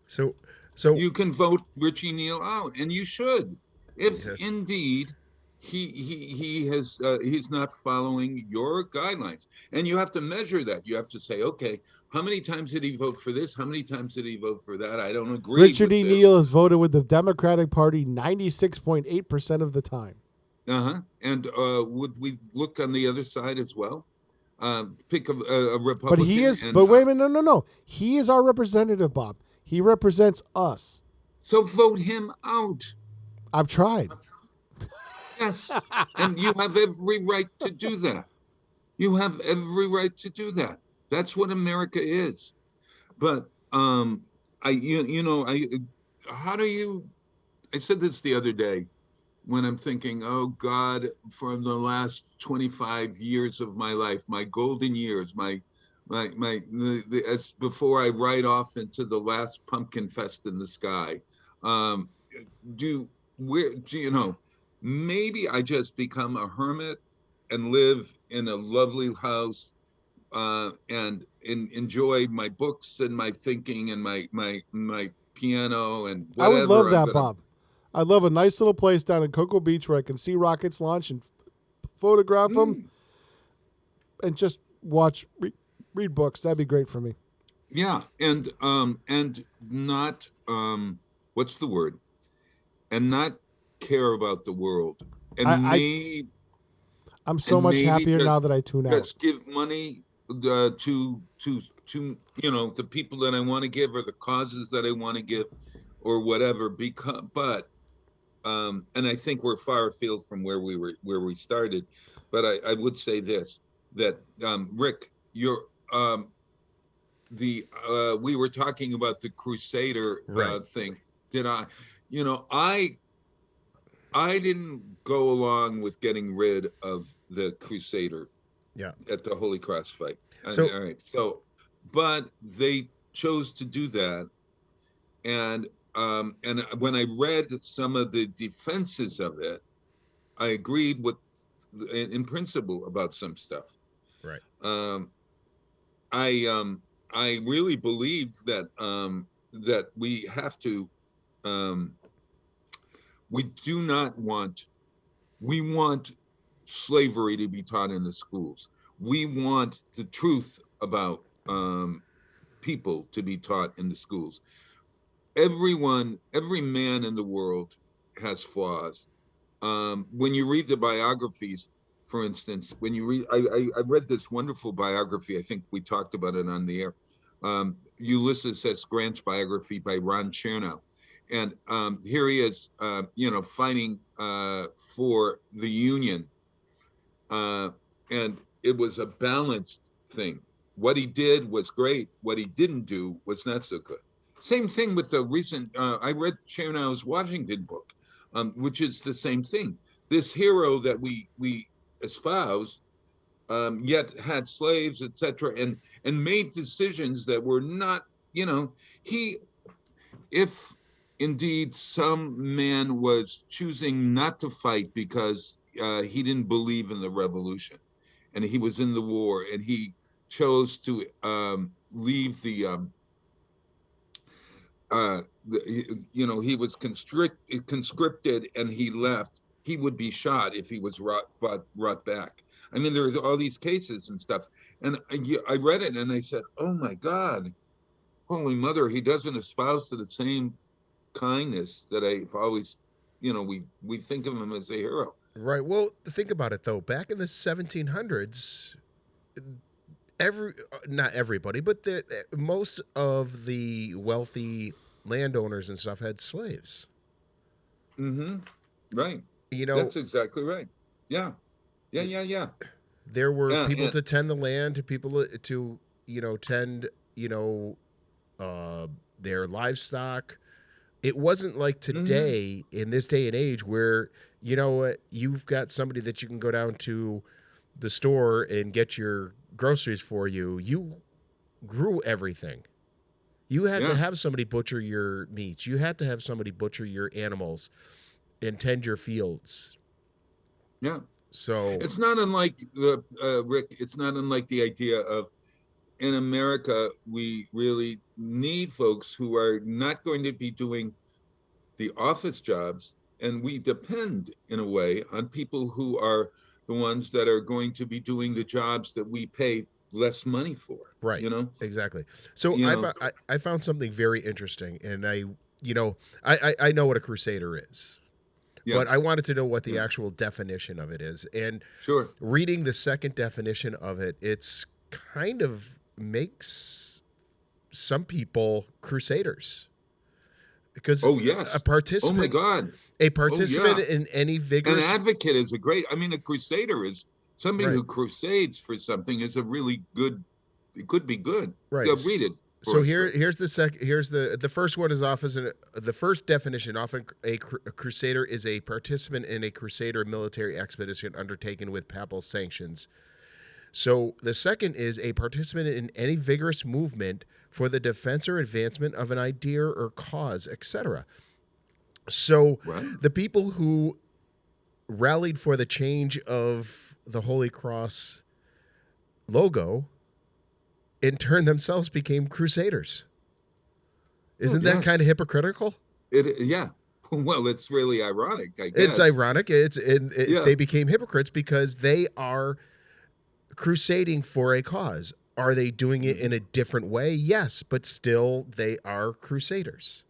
So You can vote Richie Neal out, and you should, if Yes. indeed he's not following your guidelines. And you have to measure that. You have to say, okay, how many times did he vote for this? How many times did he vote for that? I don't agree. Richard with E. this. Neal has voted with the Democratic Party 96.8% of the time. And would we look on the other side as well? Pick a Republican. But he is. But wait a minute, no. He is our representative, Bob. He represents us. So vote him out. I've tried. Yes, and you have every right to do that. You have every right to do that. That's what America is. But how do you? I said this the other day when I'm thinking, oh God, for the last 25 years of my life, my golden years, as before I ride off into the last pumpkin fest in the sky, maybe I just become a hermit and live in a lovely house and enjoy my books and my thinking and my piano and whatever. I would love that, Bob. I'd love a nice little place down in Cocoa Beach where I can see rockets launch and photograph them and just read books. That'd be great for me. Yeah, and not what's the word? And not care about the world. And I'm so much happier now that I tune out. Just give money to the people that I want to give or the causes that I want to give or whatever. But and I think we're far afield from where we started, but I would say this, that Rick, you're we were talking about the Crusader Right. thing. Did I, I didn't go along with getting rid of the Crusader Yeah. at the Holy Cross fight. So- All right, but they chose to do that, and when I read some of the defenses of it, I agreed with, in principle, about some stuff. Right. I really believe that that we have to, we want slavery to be taught in the schools. We want the truth about people to be taught in the schools. Every man in the world has flaws. When you read the biographies, for instance, when you read, I read this wonderful biography. I think we talked about it on the air. Ulysses S. Grant's biography by Ron Chernow. And here he is, fighting for the Union. And it was a balanced thing. What he did was great. What he didn't do was not so good. Same thing with the recent, I read Chernow's Washington book, which is the same thing. This hero that we espouse, yet had slaves, etc., and made decisions that were not, if indeed some man was choosing not to fight because he didn't believe in the revolution, and he was in the war, and he chose to leave he was conscripted and he left, he would be shot if he was brought back. I mean, there's all these cases and stuff. And I read it and I said, oh my God, Holy Mother, he doesn't espouse to the same kindness that I've always, we think of him as a hero. Right. Well, think about it, though. Back in the 1700s, not everybody, but most of the wealthy landowners and stuff had slaves. Mm-hmm. Right. That's exactly right. Yeah. There were people to tend the land, to people to tend their livestock. It wasn't like today, in this day and age, where you've got somebody that you can go down to the store and get your groceries for you. You grew everything. You had to have somebody butcher your meats. You had to have somebody butcher your animals and tend your fields. Yeah. So it's not unlike Rick. It's not unlike the idea of, in America, we really need folks who are not going to be doing the office jobs, and we depend, in a way, on people who are the ones that are going to be doing the jobs that we pay less money for. Right. Exactly. So I found something very interesting, and I know what a crusader is. Yeah. But I wanted to know what the actual definition of it is. And reading the second definition of it, it's kind of makes some people crusaders. Because a participant, oh my God, a participant in any vigorous, an advocate is a crusader is somebody who crusades for something, is a really good. It could be good. Right. Yeah, read it. So here's the first one is often the first definition. Often a crusader is a participant in a crusader military expedition undertaken with papal sanctions. So the second is a participant in any vigorous movement for the defense or advancement of an idea or cause, etc. So the people who rallied for the change of the Holy Cross logo, in turn themselves became crusaders. Isn't that kind of hypocritical? Yeah. Well, it's really ironic, I guess. It's ironic. They became hypocrites because they are crusading for a cause. Are they doing it in a different way? Yes, but still they are crusaders.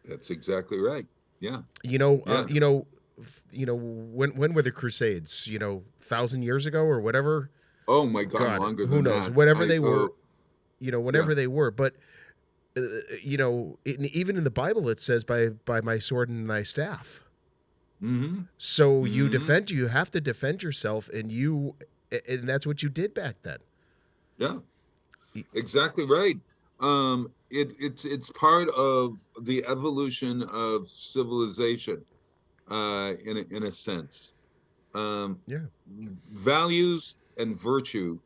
That's exactly right. Yeah. When were the Crusades? 1,000 years ago or whatever? Oh my God, longer than that. Who knows? Whatever they were, whenever they were. But even in the Bible, it says, "By my sword and thy staff." Mm-hmm. So Mm-hmm. you have to defend yourself, and that's what you did back then. Yeah, exactly right. It's part of the evolution of civilization, in a sense. Um, Yeah. Values and virtue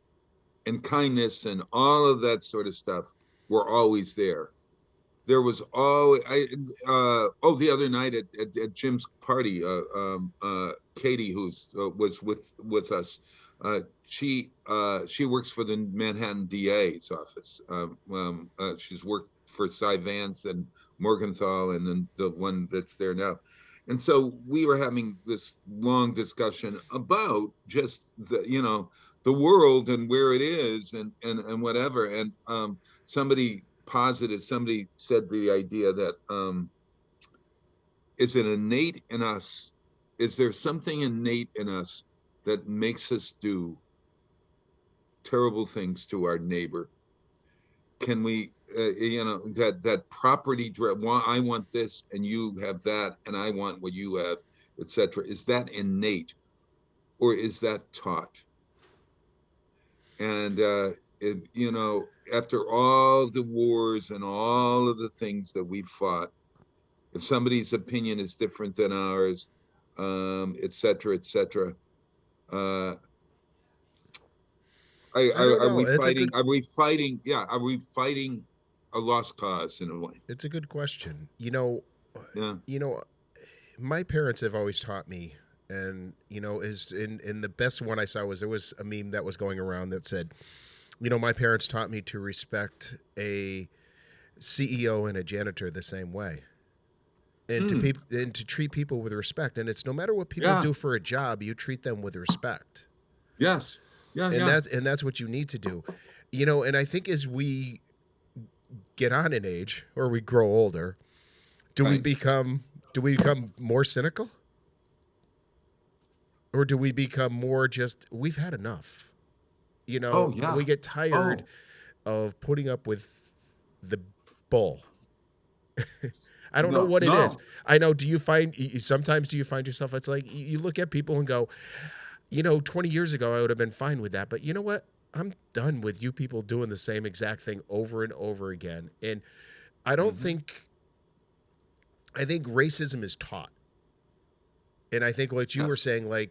and kindness and all of that sort of stuff were always there. There was always the other night at Jim's party, Katie, who's was with us, she works for the Manhattan DA's office. She's worked for Cy Vance and Morgenthau, and then the one that's there now. And so we were having this long discussion about just the world and where it is, and whatever. And somebody said the idea that, is it innate in us? Is there something innate in us that makes us do terrible things to our neighbor? Can we, that property drive? I want this, and you have that, and I want what you have, etc. Is that innate, or is that taught? And after all the wars and all of the things that we've fought, if somebody's opinion is different than ours, et cetera, et cetera, uh, I don't are know. we It's a fighting? good Are we fighting? Yeah, are we fighting a lost cause in a way? it's a good question. Yeah. You know, my parents have always taught me, and is in the best one I saw was there was a meme that was going around that said, my parents taught me to respect a CEO and a janitor the same way. And and to treat people with respect, and it's no matter what people Yeah. do for a job, you treat them with respect. Yes. Yeah. And Yeah. that's what you need to do. And I think as we get on in age or we grow older, do we Right. become more cynical? Or do we become more just we've had enough? Oh We yeah. get tired Oh. of putting up with the bull. I don't know No. what it is. No. I know. Sometimes do you find yourself? It's like you look at people and go, 20 years ago I would have been fine with that, but you know what? I'm done with you people doing the same exact thing over and over again. And I don't Mm-hmm. think. I think racism is taught, and I think what you were Yes. saying, like,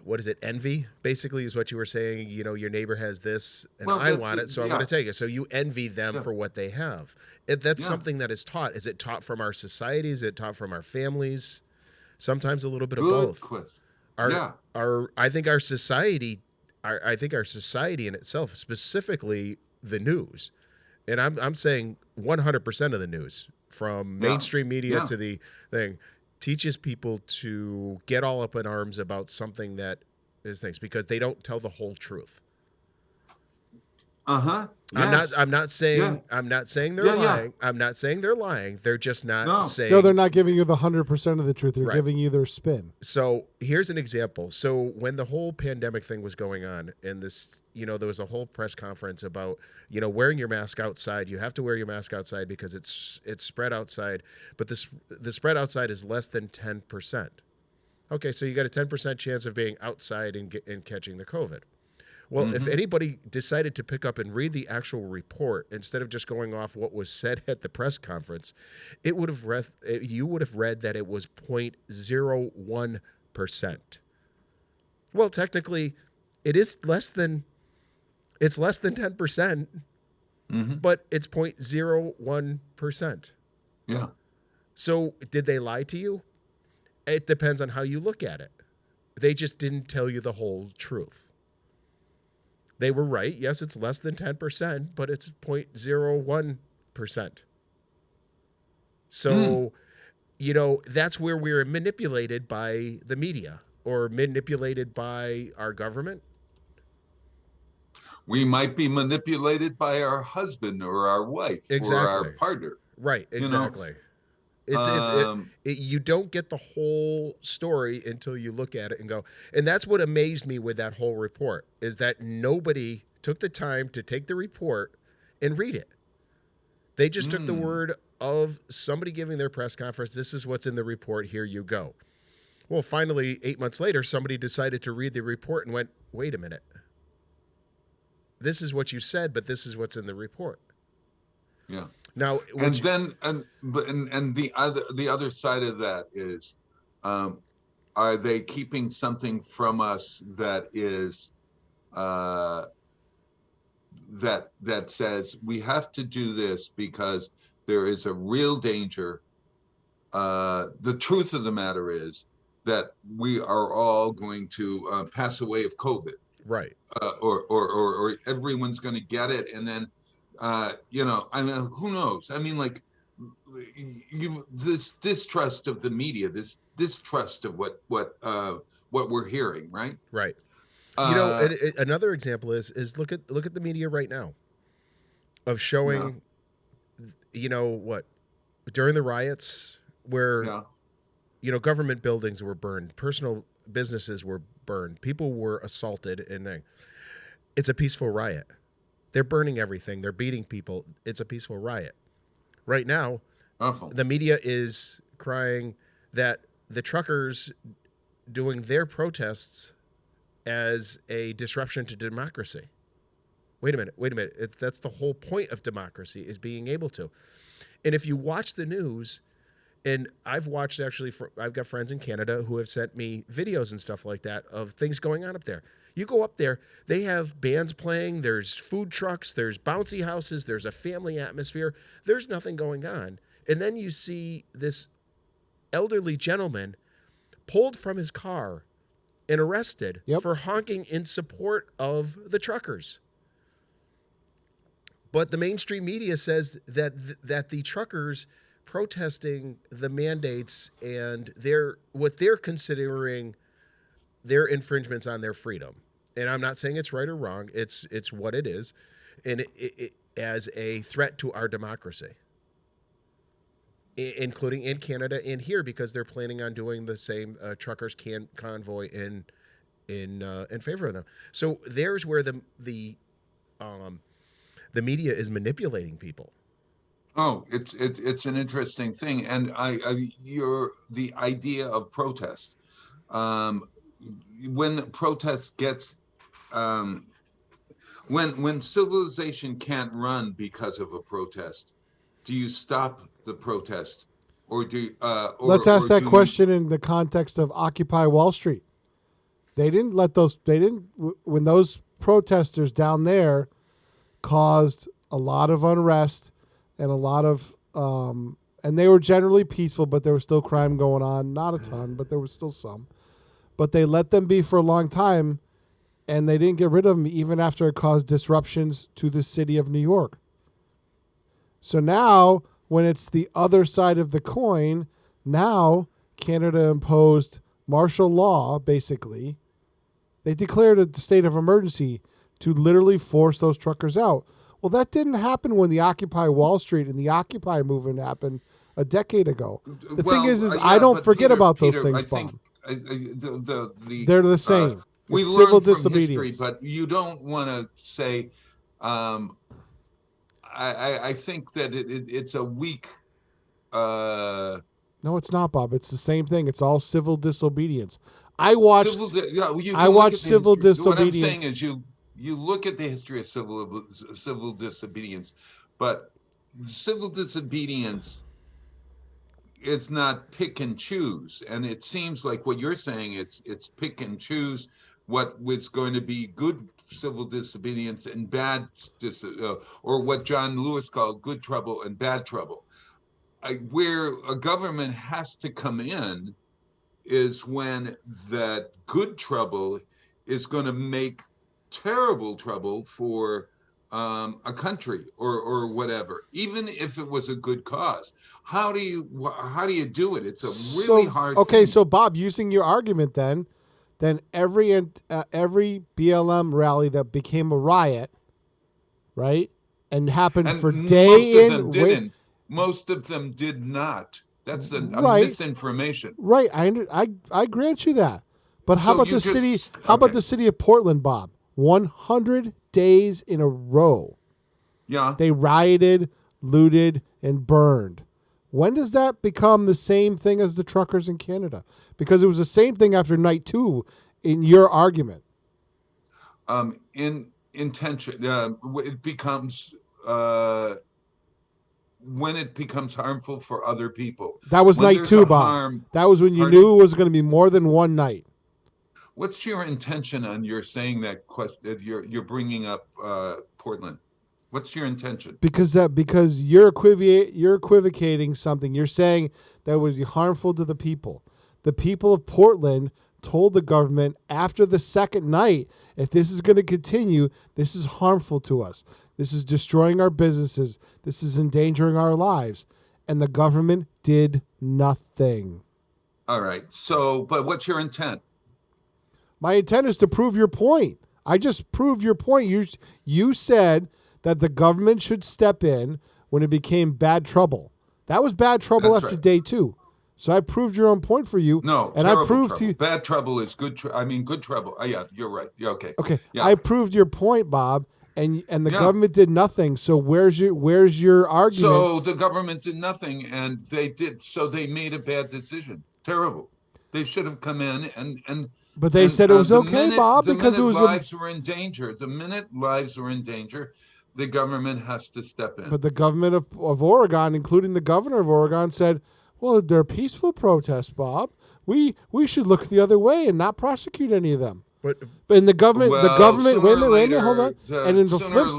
what is it? Envy, basically, is what you were saying. Your neighbor has this, and Well, I that's want it. it, so I'm going Yeah. to take it. So you envy them Yeah. for what they have. That's Yeah. something that is taught. Is it taught from our society? Is it taught from our families? Sometimes a little bit of Good both. question. Our Yeah. our I think our society, I think our society in itself, specifically the news, and I'm saying 100% of the news, from Yeah. mainstream media Yeah. to the thing, teaches people to get all up in arms about something that is things because they don't tell the whole truth. Uh-huh. I'm not Yes. I'm not saying Yes. I'm not saying they're Yeah. Yeah. lying. I'm not saying they're lying. They're just not No. saying No, they're not giving you the 100% of the truth. They're right. giving you their spin. So here's an example. So when the whole pandemic thing was going on, and this, there was a whole press conference about, wearing your mask outside. You have to wear your mask outside because it's spread outside, but the spread outside is less than 10%. Okay, so you got a 10% chance of being outside and catching the COVID. Well, if Mm-hmm. anybody decided to pick up and read the actual report instead of just going off what was said at the press conference, you would have read that it was 0.01%. Well, technically, it's less than 10%, Mm-hmm. but it's 0.01%. Yeah. So, did they lie to you? It depends on how you look at it. They just didn't tell you the whole truth. They were right. Yes, it's less than 10%, but it's 0.01%. So, that's where we're manipulated by the media or manipulated by our government. We might be manipulated by our husband or our wife or our Exactly. partner. Right, exactly. Um, You don't get the whole story until you look at it and go, and that's what amazed me with that whole report is that nobody took the time to take the report and read it. They just took the word of somebody giving their press conference. This is what's in the report. Here you go. Well, finally, 8 months later, somebody decided to read the report and went, wait a minute. This is what you said, but this is what's in the report. Yeah. Now, and the other side of that is, are they keeping something from us that is that says we have to do this because there is a real danger? The truth of the matter is that we are all going to pass away of COVID, right? Or everyone's going to get it, and then I mean, who knows? I mean, like, this distrust of the media, this distrust of what we're hearing, right? Right. Another example is look at the media right now, of showing, what, during the riots where, government buildings were burned, personal businesses were burned, people were assaulted, and it's a peaceful riot. They're burning everything. They're beating people. It's a peaceful riot. Right now, awful. The media is crying that the truckers doing their protests as a disruption to democracy. Wait a minute. That's the whole point of democracy, is being able to. And if you watch the news, and I've watched I've got friends in Canada who have sent me videos and stuff like that of things going on up there. You go up there, they have bands playing, there's food trucks, there's bouncy houses, there's a family atmosphere, there's nothing going on. And then you see this elderly gentleman pulled from his car and arrested for honking in support of the truckers. But the mainstream media says that the truckers protesting the mandates and what they're considering their infringements on their freedom. And I'm not saying it's right or wrong. It's what it is, and it as a threat to our democracy, including in Canada and here, because they're planning on doing the same truckers convoy in favor of them. So there's where the media is manipulating people. Oh, it's an interesting thing, and the idea of protest. When protest gets, when civilization can't run because of a protest, do you stop the protest, or do? Let's ask that question in the context of Occupy Wall Street. They didn't let those. They didn't when those protesters down there caused a lot of unrest and a lot of, and they were generally peaceful, but there was still crime going on. Not a ton, but there was still some. But they let them be for a long time, and they didn't get rid of them even after it caused disruptions to the city of New York. So now, when it's the other side of the coin, now Canada imposed martial law, basically. They declared a state of emergency to literally force those truckers out. Well, that didn't happen when the Occupy Wall Street and the Occupy movement happened a decade ago. The thing is I don't forget about those things, Bob. They're the same. We it's learn civil from disobedience. history, but you don't want to say. I think that it's a weak. No, it's not, Bob. It's the same thing. It's all civil disobedience. I watched civil disobedience. What I'm saying is you look at the history of civil disobedience, but civil disobedience is not pick and choose. And it seems like what you're saying, it's pick and choose what was going to be good civil disobedience and bad, or what John Lewis called good trouble and bad trouble. Where a government has to come in is when that good trouble is going to make terrible trouble for a country or whatever, even if it was a good cause. How do you do it? It's a really hard thing. So Bob, using your argument then every BLM rally that became a riot, right, and happened and for day most of them did not. That's a misinformation. Right. I grant you that. But how about the city? How about the city of Portland, Bob? 100 days in a row. Yeah. They rioted looted, and burned. When does that become the same thing as the truckers in Canada? Because it was the same thing after night 2 in your argument. In intention, it becomes when it becomes harmful for other people. That was when night 2, Bob. That was when you knew it was going to be more than one night. What's your intention on your saying that question? You're bringing up Portland. What's your intention? Because you're equivocating something. You're saying that would be harmful to the people. The people of Portland told the government after the second night, if this is going to continue, this is harmful to us. This is destroying our businesses. This is endangering our lives. And the government did nothing. All right. So, but what's your intent? My intent is to prove your point. I just proved your point. You said that the government should step in when it became bad trouble. That was bad trouble after day 2. So I proved your own point for you. No, and I proved trouble. to you. Bad trouble is good. Good trouble. Yeah, you're right. Yeah, okay. Okay. Yeah. I proved your point, Bob, and the government did nothing. So where's your argument? So the government did nothing, and they made a bad decision. Terrible. They should have come in and. But they said it was okay, Bob, because it was lives were in danger. The minute lives were in danger, the government has to step in. But the government of Oregon, including the governor of Oregon, said, well, they're peaceful protests, Bob. We should look the other way and not prosecute any of them. But in the government, wait a minute, hold on. And in the flip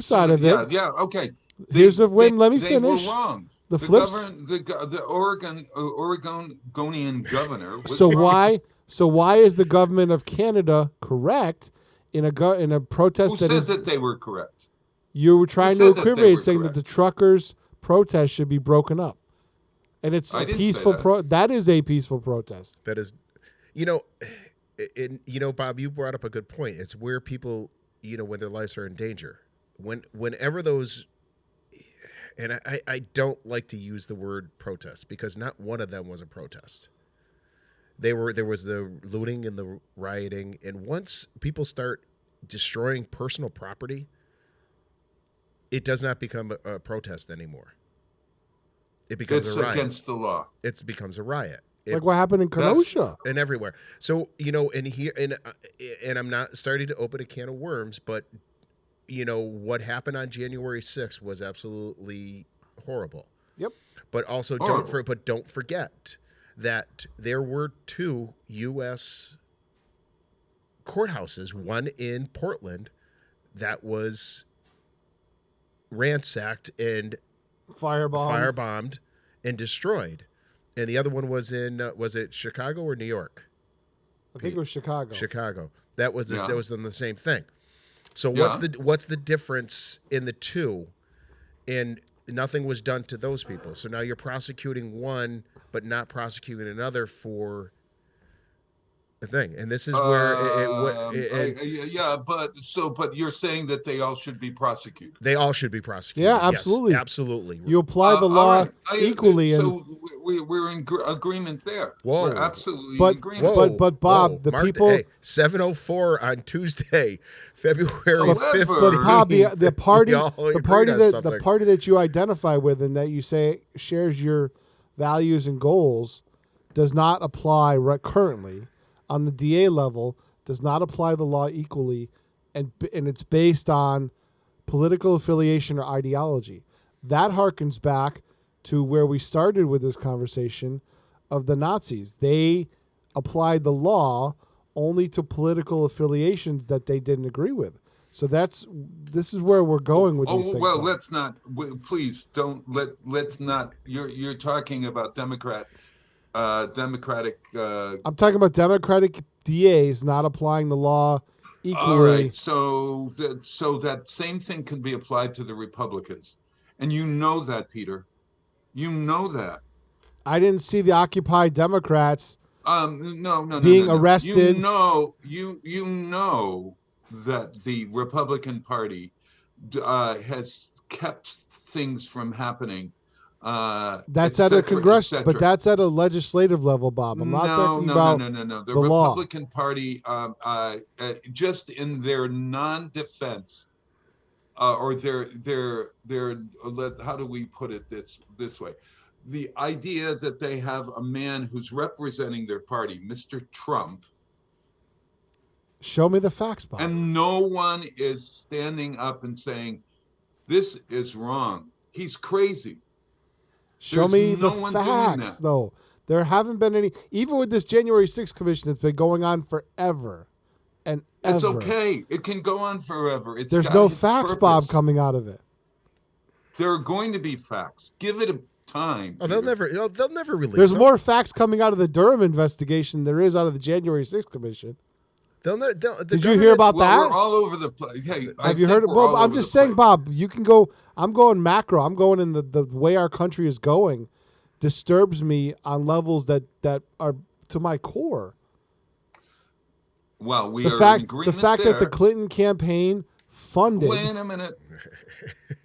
side of it, yeah, okay. Let me finish. They were wrong. The Oregonian governor was wrong. So why is the government of Canada correct in a protest? Who says that they were correct? You were trying to equivocate, saying that the truckers' protest should be broken up, and it's a peaceful. That is a peaceful protest. That is, Bob, you brought up a good point. It's where people, when their lives are in danger, whenever those. And I don't like to use the word protest because not one of them was a protest. There was the looting and the rioting, and once people start destroying personal property, it does not become a protest anymore. It becomes a riot. It's against the law. It becomes a riot. Like what happened in Kenosha and everywhere. So and I'm not starting to open a can of worms, but what happened on January 6th was absolutely horrible. Yep. But also don't forget that there were 2 U.S. courthouses, one in Portland that was ransacked and firebombed and destroyed, and the other one was in was it Chicago or New York? I think it was Chicago. Chicago. That was in the same thing. So what's the difference in the 2? And nothing was done to those people. So now you're prosecuting one, but not prosecuting another for the thing. And this is where but you're saying that they all should be prosecuted. They all should be prosecuted. Yeah, absolutely. Yes, absolutely. You apply the law equally. So we're in agreement there. Whoa. We're absolutely in agreement. But Bob, the people 7:04 on Tuesday, February 5th. But Bob, the party that you identify with and that you say shares your values and goals does not apply currently on the DA level, does not apply the law equally, and it's based on political affiliation or ideology. That harkens back to where we started with this conversation of the Nazis. They applied the law only to political affiliations that they didn't agree with. So this is where we're going with these things. Well, let's not. Please don't. Let's not. You're talking about democratic. I'm talking about Democratic DAs not applying the law equally. All right. So that same thing can be applied to the Republicans, and you know that, Peter. You know that. I didn't see the Occupy Democrats. No. Being arrested. You know that the Republican Party has kept things from happening. That's at a congressional, but that's at a legislative level, Bob. I'm not talking about no. The law. Republican Party, just in their non-defense or they're how do we put it this way? The idea that they have a man who's representing their party, Mr. Trump. Show me the facts, Bob. And no one is standing up and saying, this is wrong. He's crazy. Show me the facts, though. There haven't been any, even with this January 6th commission that's been going on forever and ever. It's okay. It can go on forever. There's no facts, Bob, coming out of it. There are going to be facts. Give it a time. Oh, they'll never release. There's more facts coming out of the Durham investigation than there is out of the January 6th commission. Did you hear about that? We're all over the place. Hey, have you heard it? Well, I'm just saying, Bob, you can go. I'm going macro. I'm going in the way our country is going disturbs me on levels that are to my core. Well, the fact that the Clinton campaign funded. Wait a minute.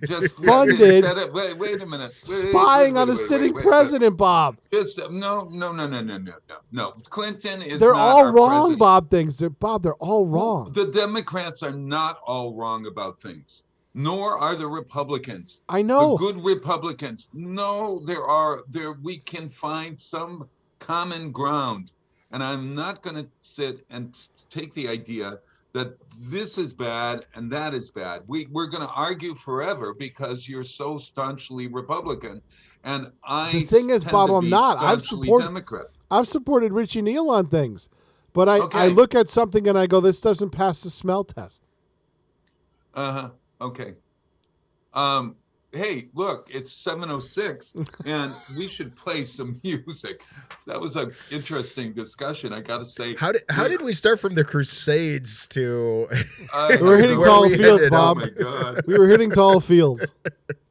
Just funded. Wait a minute. Spying on a sitting president, Bob. Just no. Clinton is. They're not all our wrong, president. Bob. They're all wrong. The Democrats are not all wrong about things. Nor are the Republicans. I know. The good Republicans. No, there we can find some common ground. And I'm not going to sit and take the idea that this is bad and that is bad. We're going to argue forever because you're so staunchly Republican. And the thing is, Bob, I'm not. Democrat. I've supported Richie Neal on things. But I look at something and I go, this doesn't pass the smell test. Uh-huh. Okay. Hey, look, it's 7:06, and we should play some music. That was an interesting discussion, I got to say. How did we start from the Crusades to? We're hitting tall fields, Bob. Oh my God. We were hitting tall fields.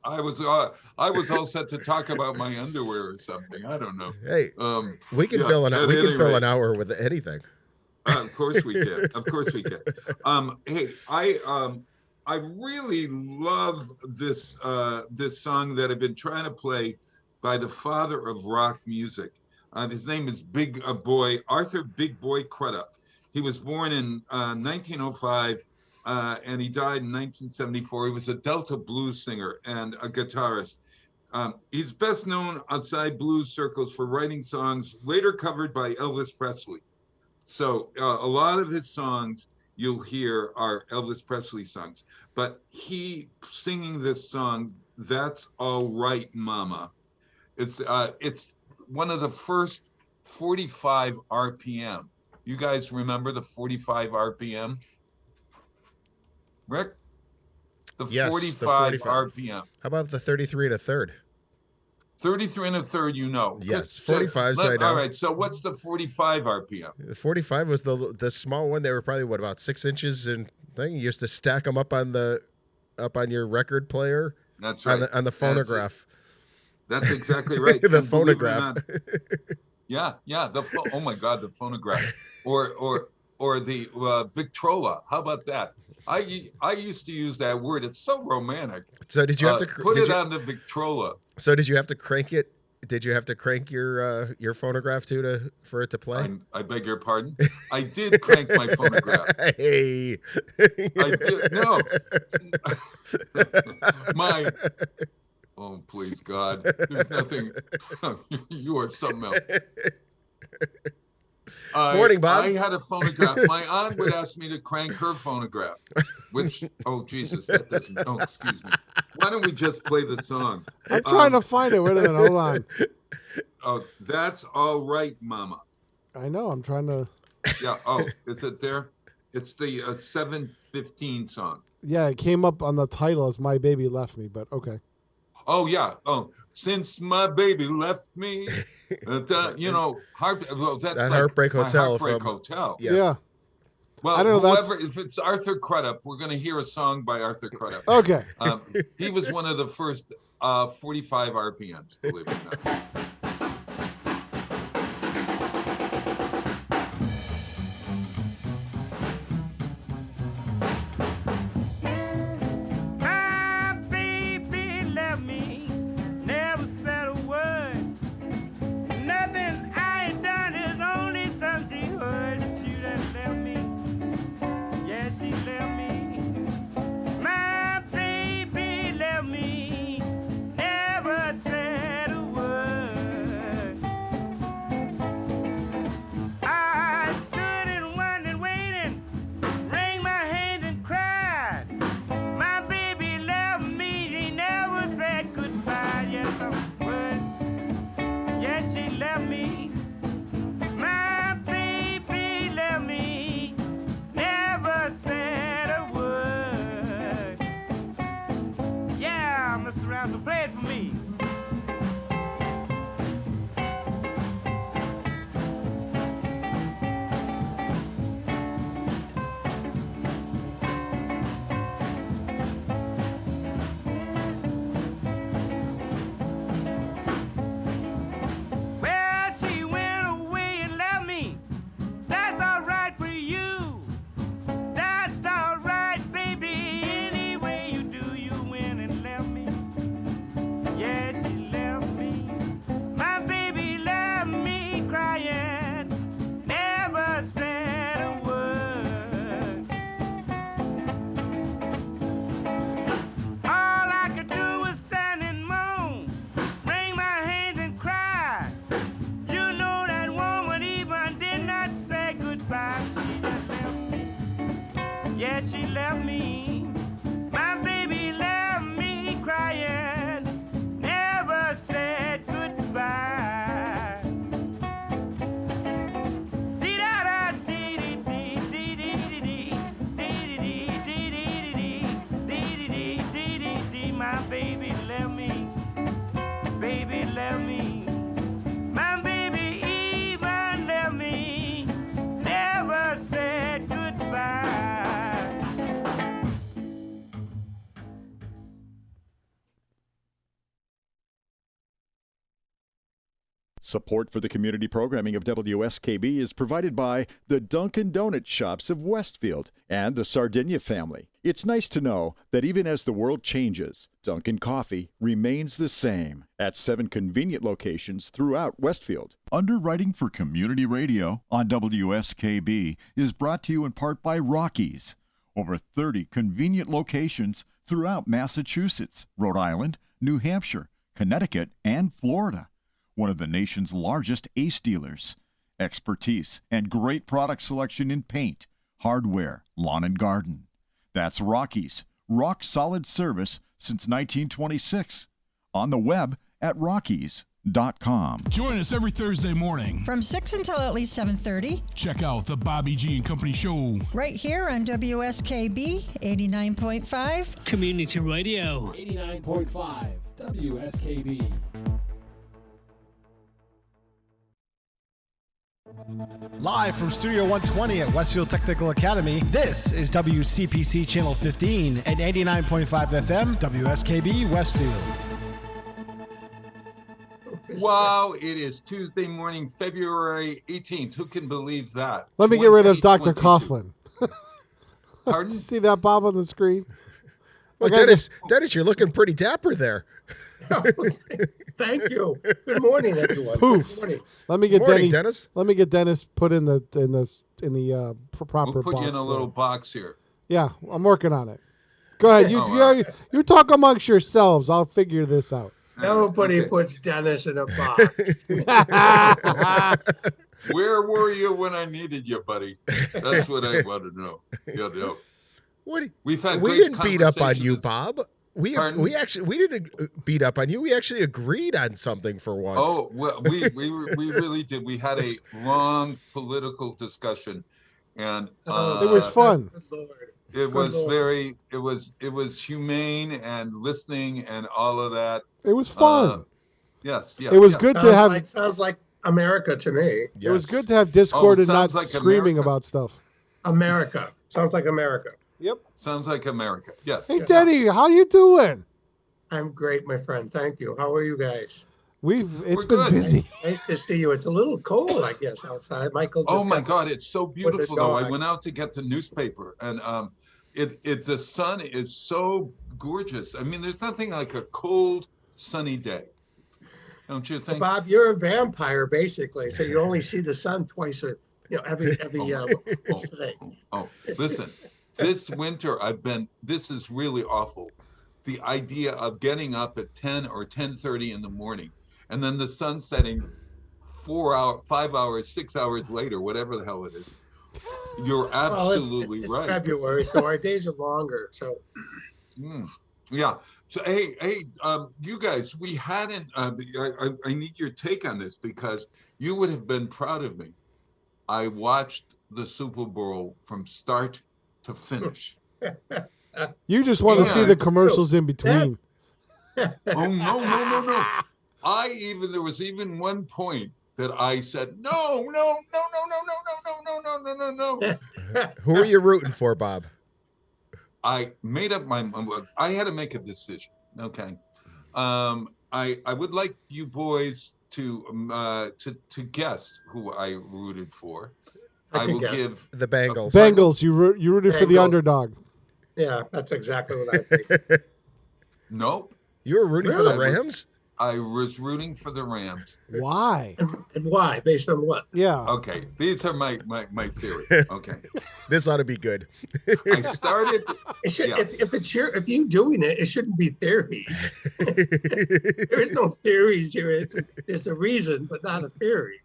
I was all set to talk about my underwear or something. I don't know. Hey, we can fill an hour with anything. Of course we can. Of course we can. Hey, I really love this song that I've been trying to play by the father of rock music. His name is Arthur Big Boy Crudup. He was born in 1905 and he died in 1974. He was a Delta blues singer and a guitarist. He's best known outside blues circles for writing songs later covered by Elvis Presley. So a lot of his songs you'll hear are Elvis Presley songs, but he singing this song, "That's All Right, Mama." It's one of the first 45 RPM. You guys remember the 45 RPM? Rick? Yes, 45 RPM. How about the 33 1/3? 33 1/3, you know. Yes, 45. I know. All right, so what's the 45 RPM? The 45 was the small one. They were probably about 6 inches in thing. You used to stack them up on your record player. That's right. On the phonograph. That's exactly right. The phonograph. Yeah. Oh my God, the phonograph, or the Victrola. How about that? I used to use that word. It's so romantic. So did you have to put it on the Victrola? So did you have to crank it? Did you have to crank your phonograph for it to play? I beg your pardon. I did crank my phonograph. Hey, I did. No, Oh, please, God. There's nothing. You are something else. Morning, Bob. I had a phonograph. My aunt would ask me to crank her phonograph, which, oh, Jesus, that doesn't, oh, excuse me. Why don't we just play the song? I'm trying to find it. Wait a minute. Hold on. Oh, That's All Right, Mama. I know. I'm trying to. Yeah. Oh, is it there? It's the 7:15 song. Yeah, it came up on the title as My Baby Left Me, but okay. Oh, yeah. Oh, since my baby left me, that's that like Heartbreak Hotel. Heartbreak Hotel. Yes. Yeah. Well, I don't know, if it's Arthur Crudup, we're going to hear a song by Arthur Crudup. Okay. He was one of the first 45 RPMs, believe it or not. My baby baby left me. My baby even left me. Never said goodbye. Support for the community programming of WSKB is provided by the Dunkin' Donut Shops of Westfield and the Sardinia family. It's nice to know that even as the world changes, Dunkin' Coffee remains the same at 7 convenient locations throughout Westfield. Underwriting for Community Radio on WSKB is brought to you in part by Rockies. Over 30 convenient locations throughout Massachusetts, Rhode Island, New Hampshire, Connecticut, and Florida. One of the nation's largest ACE dealers. Expertise and great product selection in paint, hardware, lawn and garden. That's Rockies. Rock solid service since 1926. On the web at rockies.com. Join us every Thursday morning From 6 until at least 7:30. Check out the Bobby G and Company Show. Right here on WSKB 89.5. Community Radio. 89.5 WSKB. Live from Studio 120 at Westfield Technical Academy, this is WCPC Channel 15 at 89.5 FM, WSKB Westfield. Wow, it is Tuesday morning, February 18th. Who can believe that? Let me get rid of Dr. Coughlin. Pardon? See that, Bob, on the screen? Well, Dennis, you're looking pretty dapper there. Thank you. Good morning, everyone. Poof. Good morning. Let me get Morning, Dennis. Let me get Dennis put in the proper We'll put box. you in a little box here. Yeah, I'm working on it. Go ahead. You talk amongst yourselves. I'll figure this out. Nobody puts Dennis in a box. Where were you when I needed you, buddy? That's what I want to know. Yeah. We great didn't beat up on conversations. you, Bob. We didn't beat up on you. We actually agreed on something for once. Oh, well, we really did. We had a long political discussion, and it was fun. It was humane and listening and all of that. It was fun. Yes. It was good to have. Sounds like America to me. Yes. It was good to have Discord and not like screaming America. about stuff. America sounds like America. Yep. Sounds like America. Yes. Hey, Denny, how you doing? I'm great, my friend. Thank you. How are you guys? It's We're been good. busy. Nice to see you. It's a little cold, I guess, outside. Michael. Oh my God, it's so beautiful though. I dog. went out to get the newspaper, and the sun is so gorgeous. I mean, there's nothing like a cold, sunny day. Don't you think? Bob, you're a vampire basically, so you only see the sun twice every day. Listen. This winter, this is really awful. The idea of getting up at 10 or 10:30 in the morning, and then the sun setting 5 hours, 6 hours later, whatever the hell it is. You're absolutely it's right. February, so our days are longer. So, yeah. So, hey, you guys, we hadn't. I need your take on this because you would have been proud of me. I watched the Super Bowl from start to finish. You just want to see the commercials in between. Oh no. There was even one point that I said, no. Who are you rooting for, Bob? I made up I had to make a decision. Okay. I would like you boys to guess who I rooted for. I will give the Bengals. Bengals. You rooted for the underdog. Yeah, that's exactly what I think. Nope. You were rooting for the Rams? I was rooting for the Rams. Why? And why? Based on what? Yeah. Okay. These are my theory. Okay. This ought to be good. I started. If you doing it, it shouldn't be theories. There is no theories here. There's a reason, but not a theory.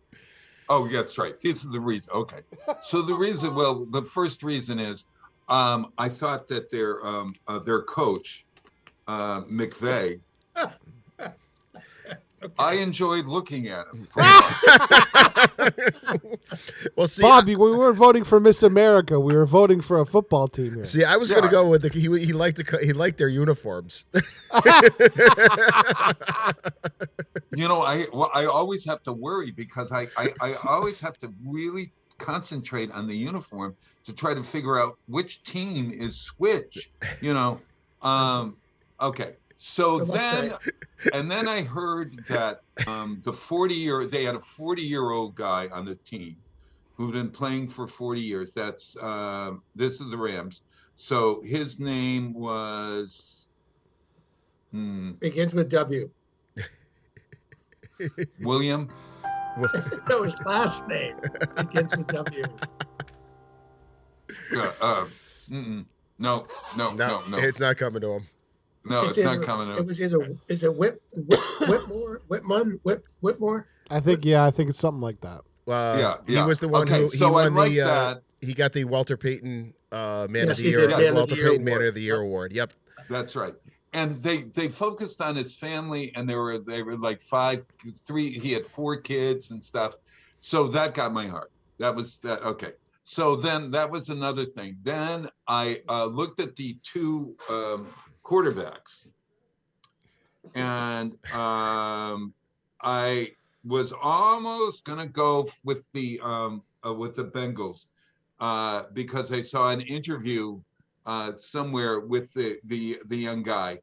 Oh, yeah, that's right. This is the reason. Okay. So the first reason is I thought that their coach, McVay, I enjoyed looking at him. Well, see, Bobby, we weren't voting for Miss America. We were voting for a football team here. See, I was going to go with he liked he liked their uniforms. I always have to worry because I always have to really concentrate on the uniform to try to figure out which team is which. Okay. So then I heard that they had a 40-year-old guy on the team who'd been playing for 40 years. That's this is the Rams. So his name was begins with W. William. No, his last name begins with W. No. It's not coming to him. No, it's not coming to him. It was either Whitmore? I think it's something like that. Yeah. He was the one who so won that. He got the Walter Payton Man of the he Year, did. Walter Payton Man of the Year award. Yep. That's right. And they focused on his family, and they were like he had 4 kids and stuff. So that got my heart. That was that. Okay. So then that was another thing. Then I looked at the 2 quarterbacks, and I was almost gonna go with the Bengals because I saw an interview somewhere with the young guy,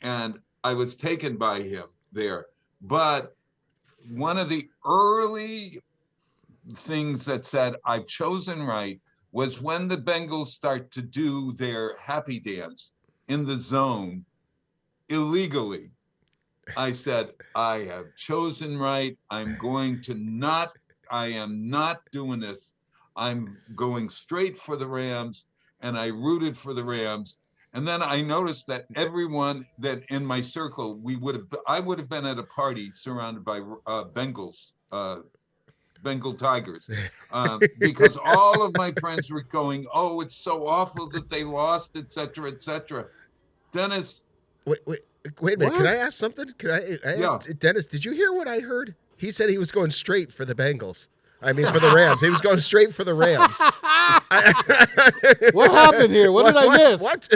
and I was taken by him there. But one of the early things that said I've chosen right was when the Bengals start to do their happy dance in the zone illegally. I said, I have chosen right. I am not doing this. I'm going straight for the Rams, and I rooted for the Rams. And then I noticed that everyone that in my circle, I would have been at a party surrounded by Bengal Tigers, because all of my friends were going, "Oh, it's so awful that they lost, etc., etc." Dennis, wait a minute. Can I ask something? Dennis, did you hear what I heard? He said he was going straight for the Bengals. I mean, for the Rams. He was going straight for the Rams. What happened here? What did I miss? What?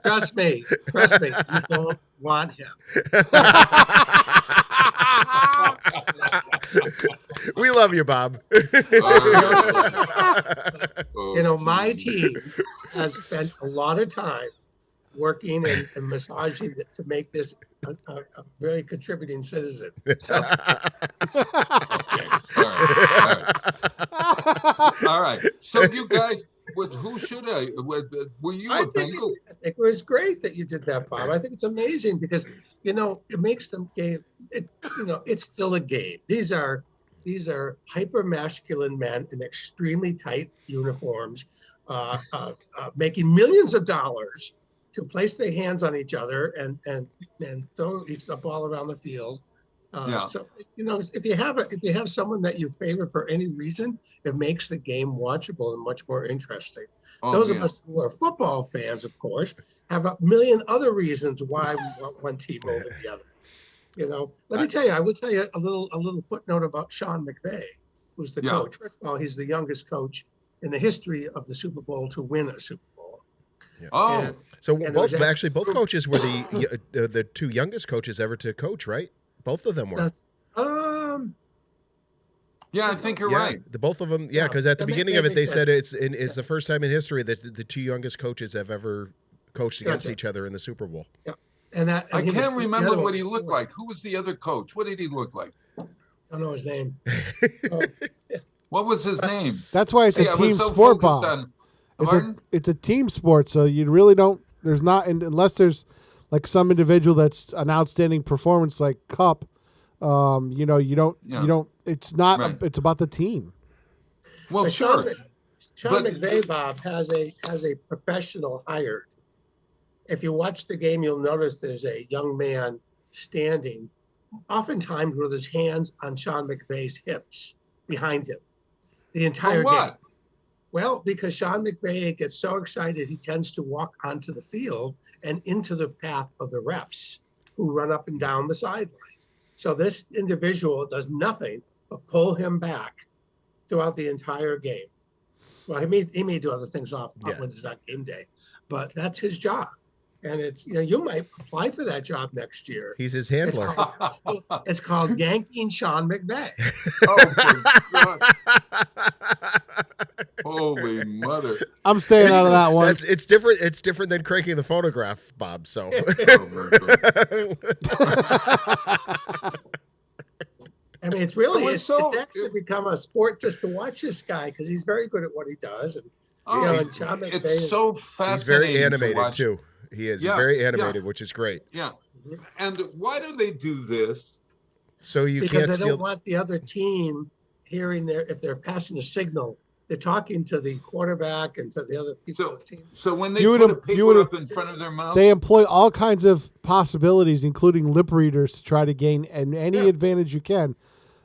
Trust me. You don't want him. We love you, Bob. My team has spent a lot of time working and massaging to make this a very contributing citizen. So. Okay. All right. So you guys, who should I? Were you a Bengal? I think it was great that you did that, Bob. I think it's amazing because it makes them game. It's still a game. These are hyper masculine men in extremely tight uniforms, making millions of dollars to place their hands on each other and throw a ball around the field. So if you have someone that you favor for any reason, it makes the game watchable and much more interesting. Those of us who are football fans, of course, have a million other reasons why we want one team over the other. Let me tell you, I will tell you a little footnote about Sean McVay, who's the coach. First of all, he's the youngest coach in the history of the Super Bowl to win a Super Bowl. Yeah. Both coaches were the 2 youngest coaches ever to coach, right? Both of them were. Yeah, I think you're right. The both of them, because at the beginning of it, they said it's the first time in history that the 2 youngest coaches have ever coached against each other in the Super Bowl. Yeah. I can't remember what he looked like. Who was the other coach? What did he look like? I don't know his name. What was his name? That's why it's a team sport, Bob. It's a team sport, so you really don't. There's not unless there's like some individual that's an outstanding performance like Cup. You don't. It's not. Right. It's about the team. Well, but sure. Sean McVay, Bob, has a professional hired. If you watch the game, you'll notice there's a young man standing, oftentimes with his hands on Sean McVay's hips behind him, the entire game. Well, because Sean McVay gets so excited, he tends to walk onto the field and into the path of the refs who run up and down the sidelines. So this individual does nothing but pull him back throughout the entire game. Well, he may do other things off when it's not game day, but that's his job. And it's, you might apply for that job next year. He's his handler. It's called yanking Sean McVay. Oh, my God. Holy mother. I'm staying out of that one. It's different. It's different than cranking the phonograph, Bob. So. I mean, it's actually become a sport just to watch this guy because he's very good at what he does. And, and Sean McVay it's so fascinating. He's very animated too. He is very animated, which is great. Yeah. And why do they do this? So because they don't want the other team hearing if they're passing a signal, they're talking to the quarterback and to the other people on the team. So when they put a paper up in front of their mouth, they employ all kinds of possibilities, including lip readers, to try to gain any advantage you can.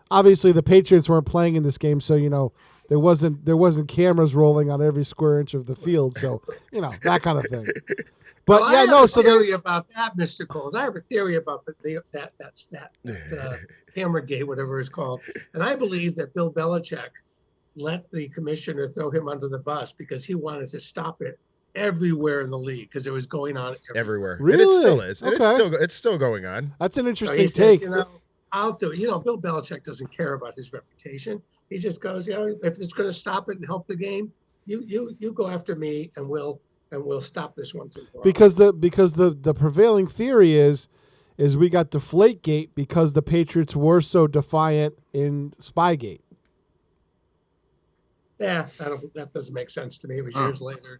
Obviously, the Patriots weren't playing in this game, so there wasn't cameras rolling on every square inch of the field, so that kind of thing. But I have a theory about that, Mr. Coles. I have a theory about that Hammergate, whatever it's called, and I believe that Bill Belichick let the commissioner throw him under the bus because he wanted to stop it everywhere in the league because it was going on everywhere. Really? And it still is. Okay. And it's still going on. That's an interesting take. I'll do it. Bill Belichick doesn't care about his reputation. He just goes, if it's going to stop it and help the game, you go after me and we'll stop this once and for all. Because the prevailing theory is we got Deflategate because the Patriots were so defiant in Spygate. Yeah, that doesn't make sense to me. It was years later.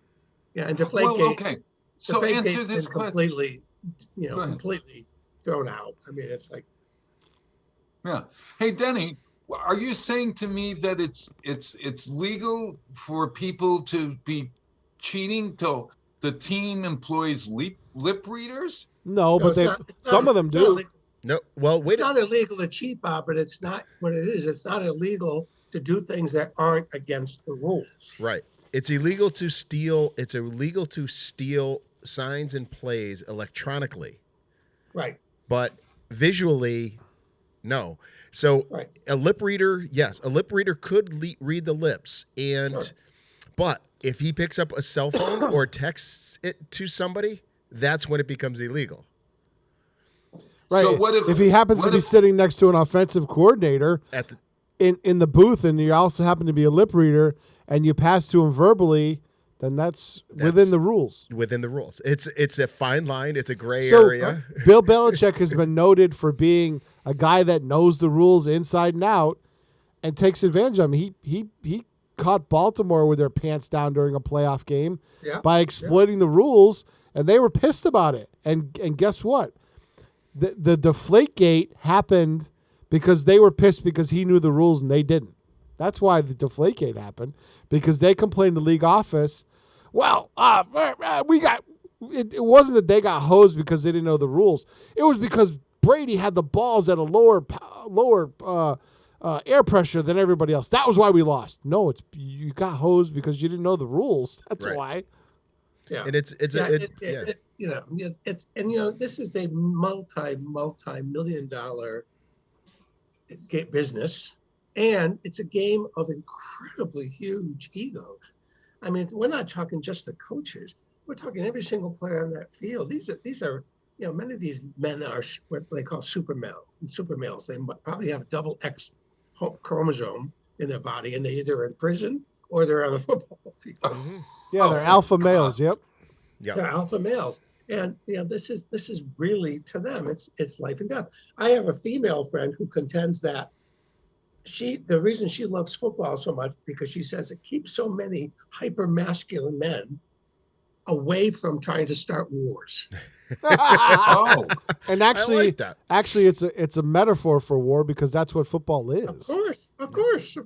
Yeah, and Deflategate. Well, okay. So answer this completely, completely thrown out. I mean, it's like. Yeah. Hey, Denny, are you saying to me that it's legal for people to be cheating till the team employs lip readers? No, but some of them do. No, well, wait. It's not illegal to cheat, Bob, but it's not what it is. It's not illegal to do things that aren't against the rules. Right. It's illegal to steal. It's illegal to steal signs and plays electronically. Right. But visually, no. So a lip reader, yes, a lip reader could read the lips, but if he picks up a cell phone or texts it to somebody, that's when it becomes illegal. Right. So what if he happens to be sitting next to an offensive coordinator in the booth, and you also happen to be a lip reader, and you pass to him verbally, then that's within the rules. Within the rules. It's a fine line. It's a gray So, area. Bill Belichick has been noted for being a guy that knows the rules inside and out and takes advantage of them. He caught Baltimore with their pants down during a playoff game by exploiting the rules, and they were pissed about it. And guess what? The Deflategate happened because they were pissed because he knew the rules and they didn't. That's why the Deflategate happened, because they complained to league office. Well, it wasn't that they got hosed because they didn't know the rules. It was because Brady had the balls at a lower air pressure than everybody else. That was why we lost. No, you got hosed because you didn't know the rules. That's why. Yeah, and this is a multi-million-dollar business, and it's a game of incredibly huge egos. I mean, we're not talking just the coaches; we're talking every single player on that field. These are many of these men are what they call super males. They probably have double X chromosome in their body, and they either are in prison or they're on the football field. Mm-hmm. Yeah, they're alpha males. Yep. Yeah, they're alpha males, and this is really, to them, it's life and death. I have a female friend who contends that the reason she loves football so much because she says it keeps so many hyper masculine men away from trying to start wars. And actually, it's a metaphor for war because that's what football is. Of course.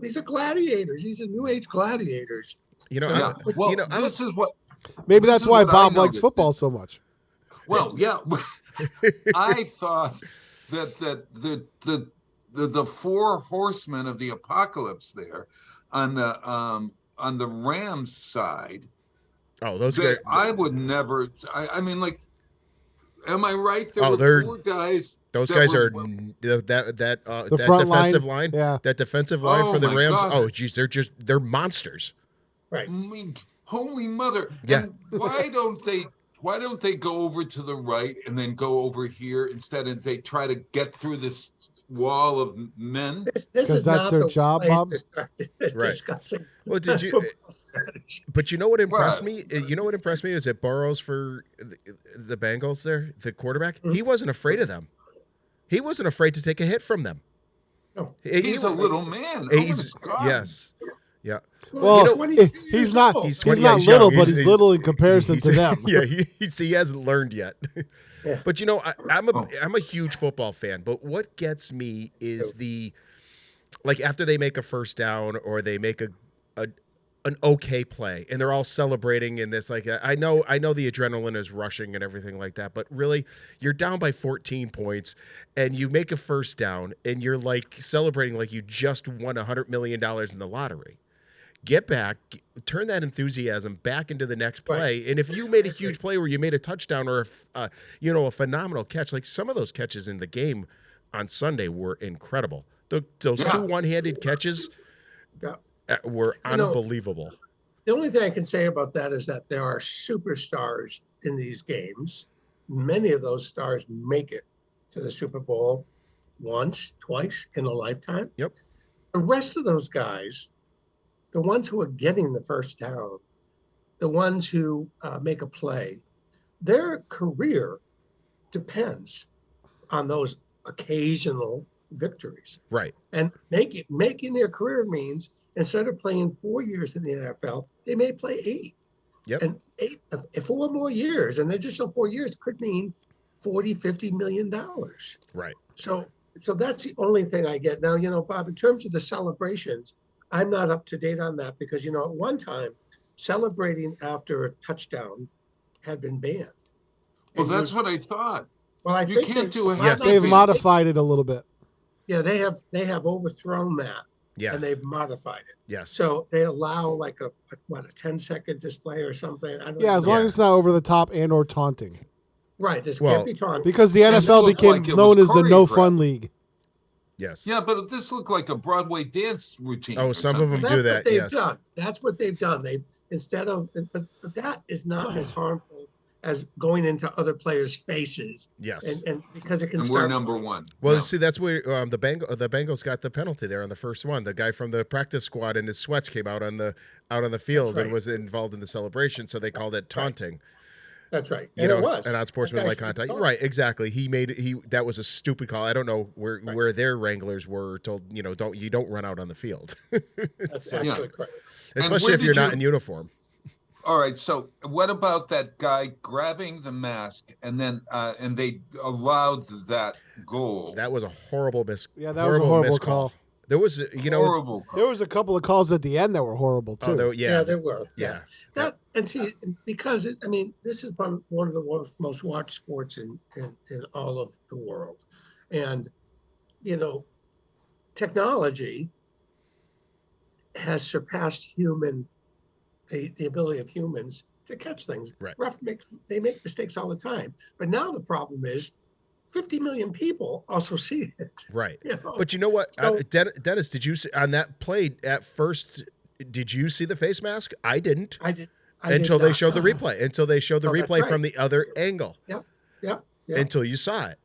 These are gladiators. These are new age gladiators. This is what. Maybe that's why Bob likes football so much. Well, yeah, I thought that the four horsemen of the apocalypse there on the Rams side. Oh, those guys! I would never. I mean, like, Am I right? There were 4 guys. Those guys are that defensive line. Yeah. That defensive line for the Rams. God. Oh, geez, they're monsters. Right. Holy mother! Yeah. And why don't they go over to the right and then go over here instead of they try to get through this wall of men? This is that's not their the job, place Bob. to start Right. discussing. Well, did you? football strategy. But you know what impressed me? You know what impressed me is that Burrows for the Bengals there, the quarterback. Mm-hmm. He wasn't afraid of them. He wasn't afraid to take a hit from them. No. He's a little man. He's, oh my God. yes. Yeah. Well, he's not. He's not little, but he's little in comparison to them. Yeah, he hasn't learned yet. Yeah. But you know, I'm a huge football fan. But what gets me is like after they make a first down or they make an okay play and they're all celebrating in this, like I know the adrenaline is rushing and everything like that, but really you're down by 14 points and you make a first down and you're like celebrating like you just won $100 million in the lottery. Get back, turn that enthusiasm back into the next play. Right. And if you made a huge play where you made a touchdown or a phenomenal catch, like some of those catches in the game on Sunday were incredible. Those 2 one-handed catches were unbelievable. The only thing I can say about that is that there are superstars in these games. Many of those stars make it to the Super Bowl once, twice in a lifetime. Yep. The rest of those guys, the ones who are getting the first down, the ones who make a play, their career depends on those occasional victories. Right. And making their career means instead of playing 4 years in the NFL, they may play 8. Yep. And 4 more years, an additional 4 years could mean $40-50 million. Right. So that's the only thing I get. Now, Bob, in terms of the celebrations, I'm not up to date on that because, at one time, celebrating after a touchdown had been banned. Well, that's what I thought. Well, I think can't do it. Yes. They've modified it a little bit. Yeah, they have overthrown that. Yeah. And they've modified it. Yes. So they allow like a 10-second display or something. I don't know. As long as it's not over the top and or taunting. Right. This can't be taunting. Because the NFL became known as the no fun league. Yes. Yeah, but this looked like a Broadway dance routine. Oh, some of them do that. That's what they've done. That's what they've done. But that is not as harmful as going into other players' faces. Yes. And because it can and start. We're number one. Well, see, that's where the Bengals got the penalty there on the first one. The guy from the practice squad in his sweats came out on the field and was involved in the celebration, so they called it taunting. That's right. And it was. And unsportsmanlike contact. Right, exactly. That was a stupid call. I don't know where their wranglers were told, don't run out on the field. That's absolutely correct. Especially if you're not in uniform. All right. So what about that guy grabbing the mask and then and they allowed that goal? That was a horrible miss. Yeah, that was a horrible call. There was, horrible call. There was a couple of calls at the end that were horrible too. There were. Yeah. And see, because this is one of the most watched sports in all of the world, and technology has surpassed the ability of humans to catch things. Right. They make mistakes all the time. But now the problem is 50 million people also see it. Right. But you know what? So, Dennis, did you see on that play at first, did you see the face mask? I didn't. I did. Until they showed the replay. Until they showed the replay from the other angle. Yeah. Until you saw it.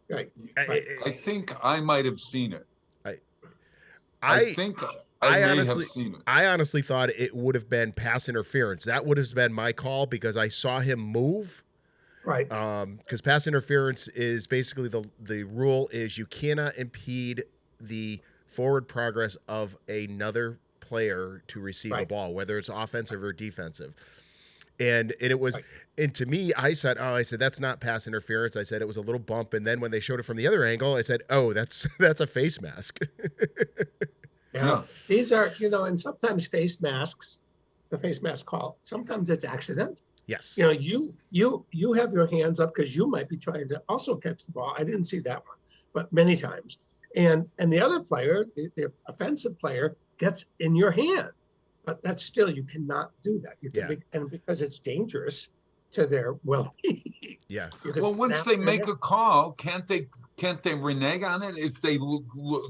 Right. I think I might have seen it. I think I may honestly, have seen it. I honestly thought it would have been pass interference. That would have been my call because I saw him move. Right. Because pass interference is basically the rule is you cannot impede the forward progress of another player to receive a ball, whether it's offensive or defensive. And it was, and to me, I said, that's not pass interference. I said it was a little bump, and then when they showed it from the other angle, I said, oh, that's a face mask. Yeah, these are and sometimes face masks, the face mask call. Sometimes it's accidental. Yes. You have your hands up because you might be trying to also catch the ball. I didn't see that one, but many times. And the other player, the offensive player, gets in your hand, but that's still you cannot do that. And because it's dangerous to their well-being. Yeah. Well, once they make a call, can't they renege on it if they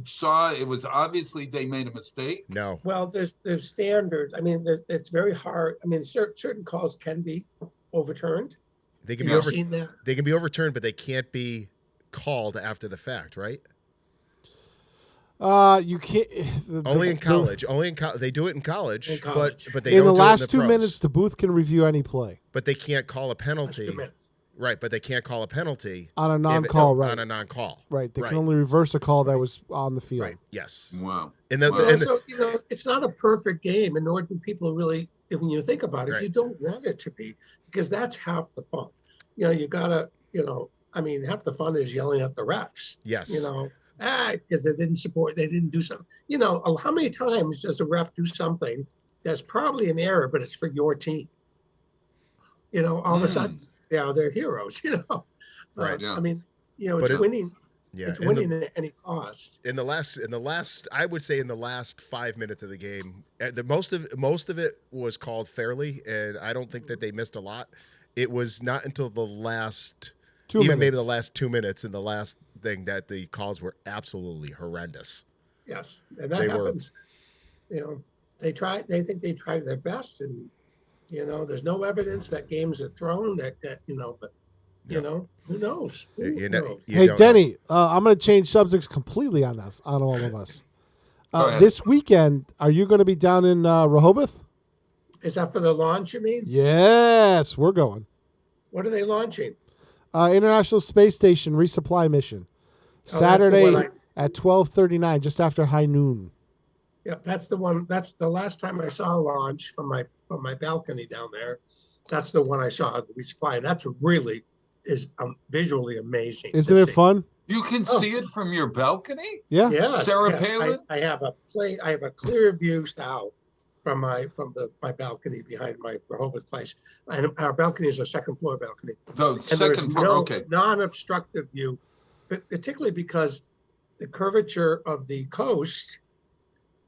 saw it was obviously they made a mistake? No. Well, there's standards. I mean, it's very hard. I mean, certain calls can be overturned. They can be They can be overturned, but they can't be called after the fact, right? You can't. Only in college. They do it in college, but they in don't the last do it in 2 pros. minutes, the booth can review any play. But they can't call a penalty. Right, but they can't call a penalty on a non-call. Right. On a non-call. Right. They can only reverse a call that was on the field. Right. Yes. Wow. So it's not a perfect game, and nor do people really. When you think about it, Right. you don't want it to be, because that's half the fun. You gotta. I mean, half the fun is yelling at the refs. Yes. Because they didn't do something. How many times does a ref do something that's probably an error, but it's for your team? All of a sudden, they're heroes. Right. I mean, it's winning. Yeah, it's winning at any cost. In the last, I would say in the last 5 minutes of the game, most of it was called fairly, and I don't think that they missed a lot. It was not until the last 2 minutes, maybe the last 2 minutes, and the last thing that the calls were absolutely horrendous. Yes, and that happens. They think they tried their best, and there's no evidence that games are thrown. But who knows? Hey, Denny, I'm going to change subjects completely on all of us. This weekend, are you going to be down in Rehoboth? Is that for the launch, you mean? Yes, we're going. What are they launching? International Space Station resupply mission. Saturday at 12:39, just after high noon. Yeah, that's the one. That's the last time I saw a launch from my balcony down there. That's the one I saw resupply. That's really is visually amazing. Isn't it fun? You can see it from your balcony? Yeah. Yeah. Sarah Palin? I have a clear view south from my balcony behind my Rehoboth place. And our balcony is a second floor balcony. The second floor, okay. Non-obstructive view, but particularly because the curvature of the coast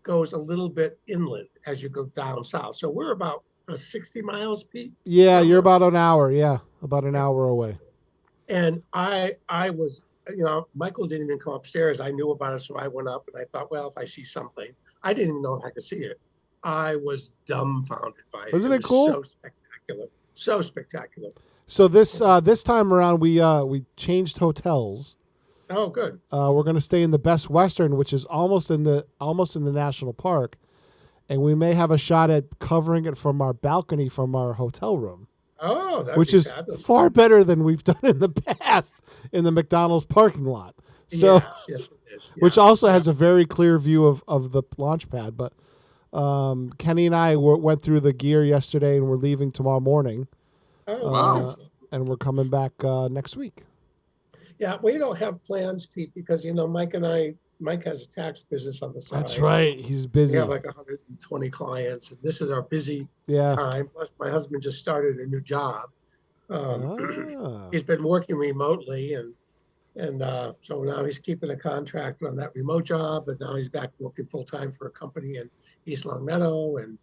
goes a little bit inland as you go down south. So we're about 60 miles, Pete? Yeah, you're about an hour. Yeah, about an hour away. And I was, Michael didn't even come upstairs. I knew about it, so I went up and I thought, well, if I see something, I didn't even know if I could see it. I was dumbfounded by it. Wasn't it cool? So spectacular. So spectacular. So this time around, we changed hotels. Oh, good. We're going to stay in the Best Western, which is almost in the national park, and we may have a shot at covering it from our balcony from our hotel room. Oh, which is fabulous. Far better than we've done in the past in the McDonald's parking lot. So, yes, it is. Yeah. Which also has a very clear view of the launch pad. But Kenny and I went through the gear yesterday, and we're leaving tomorrow morning. Oh, wow. And we're coming back next week. Yeah, we don't have plans, Pete, because Mike has a tax business on the side. That's right. He's busy. We have like 120 clients, and this is our busy time. Plus, my husband just started a new job. He's been working remotely, and so now he's keeping a contract on that remote job, but now he's back working full time for a company in East Long Meadow, and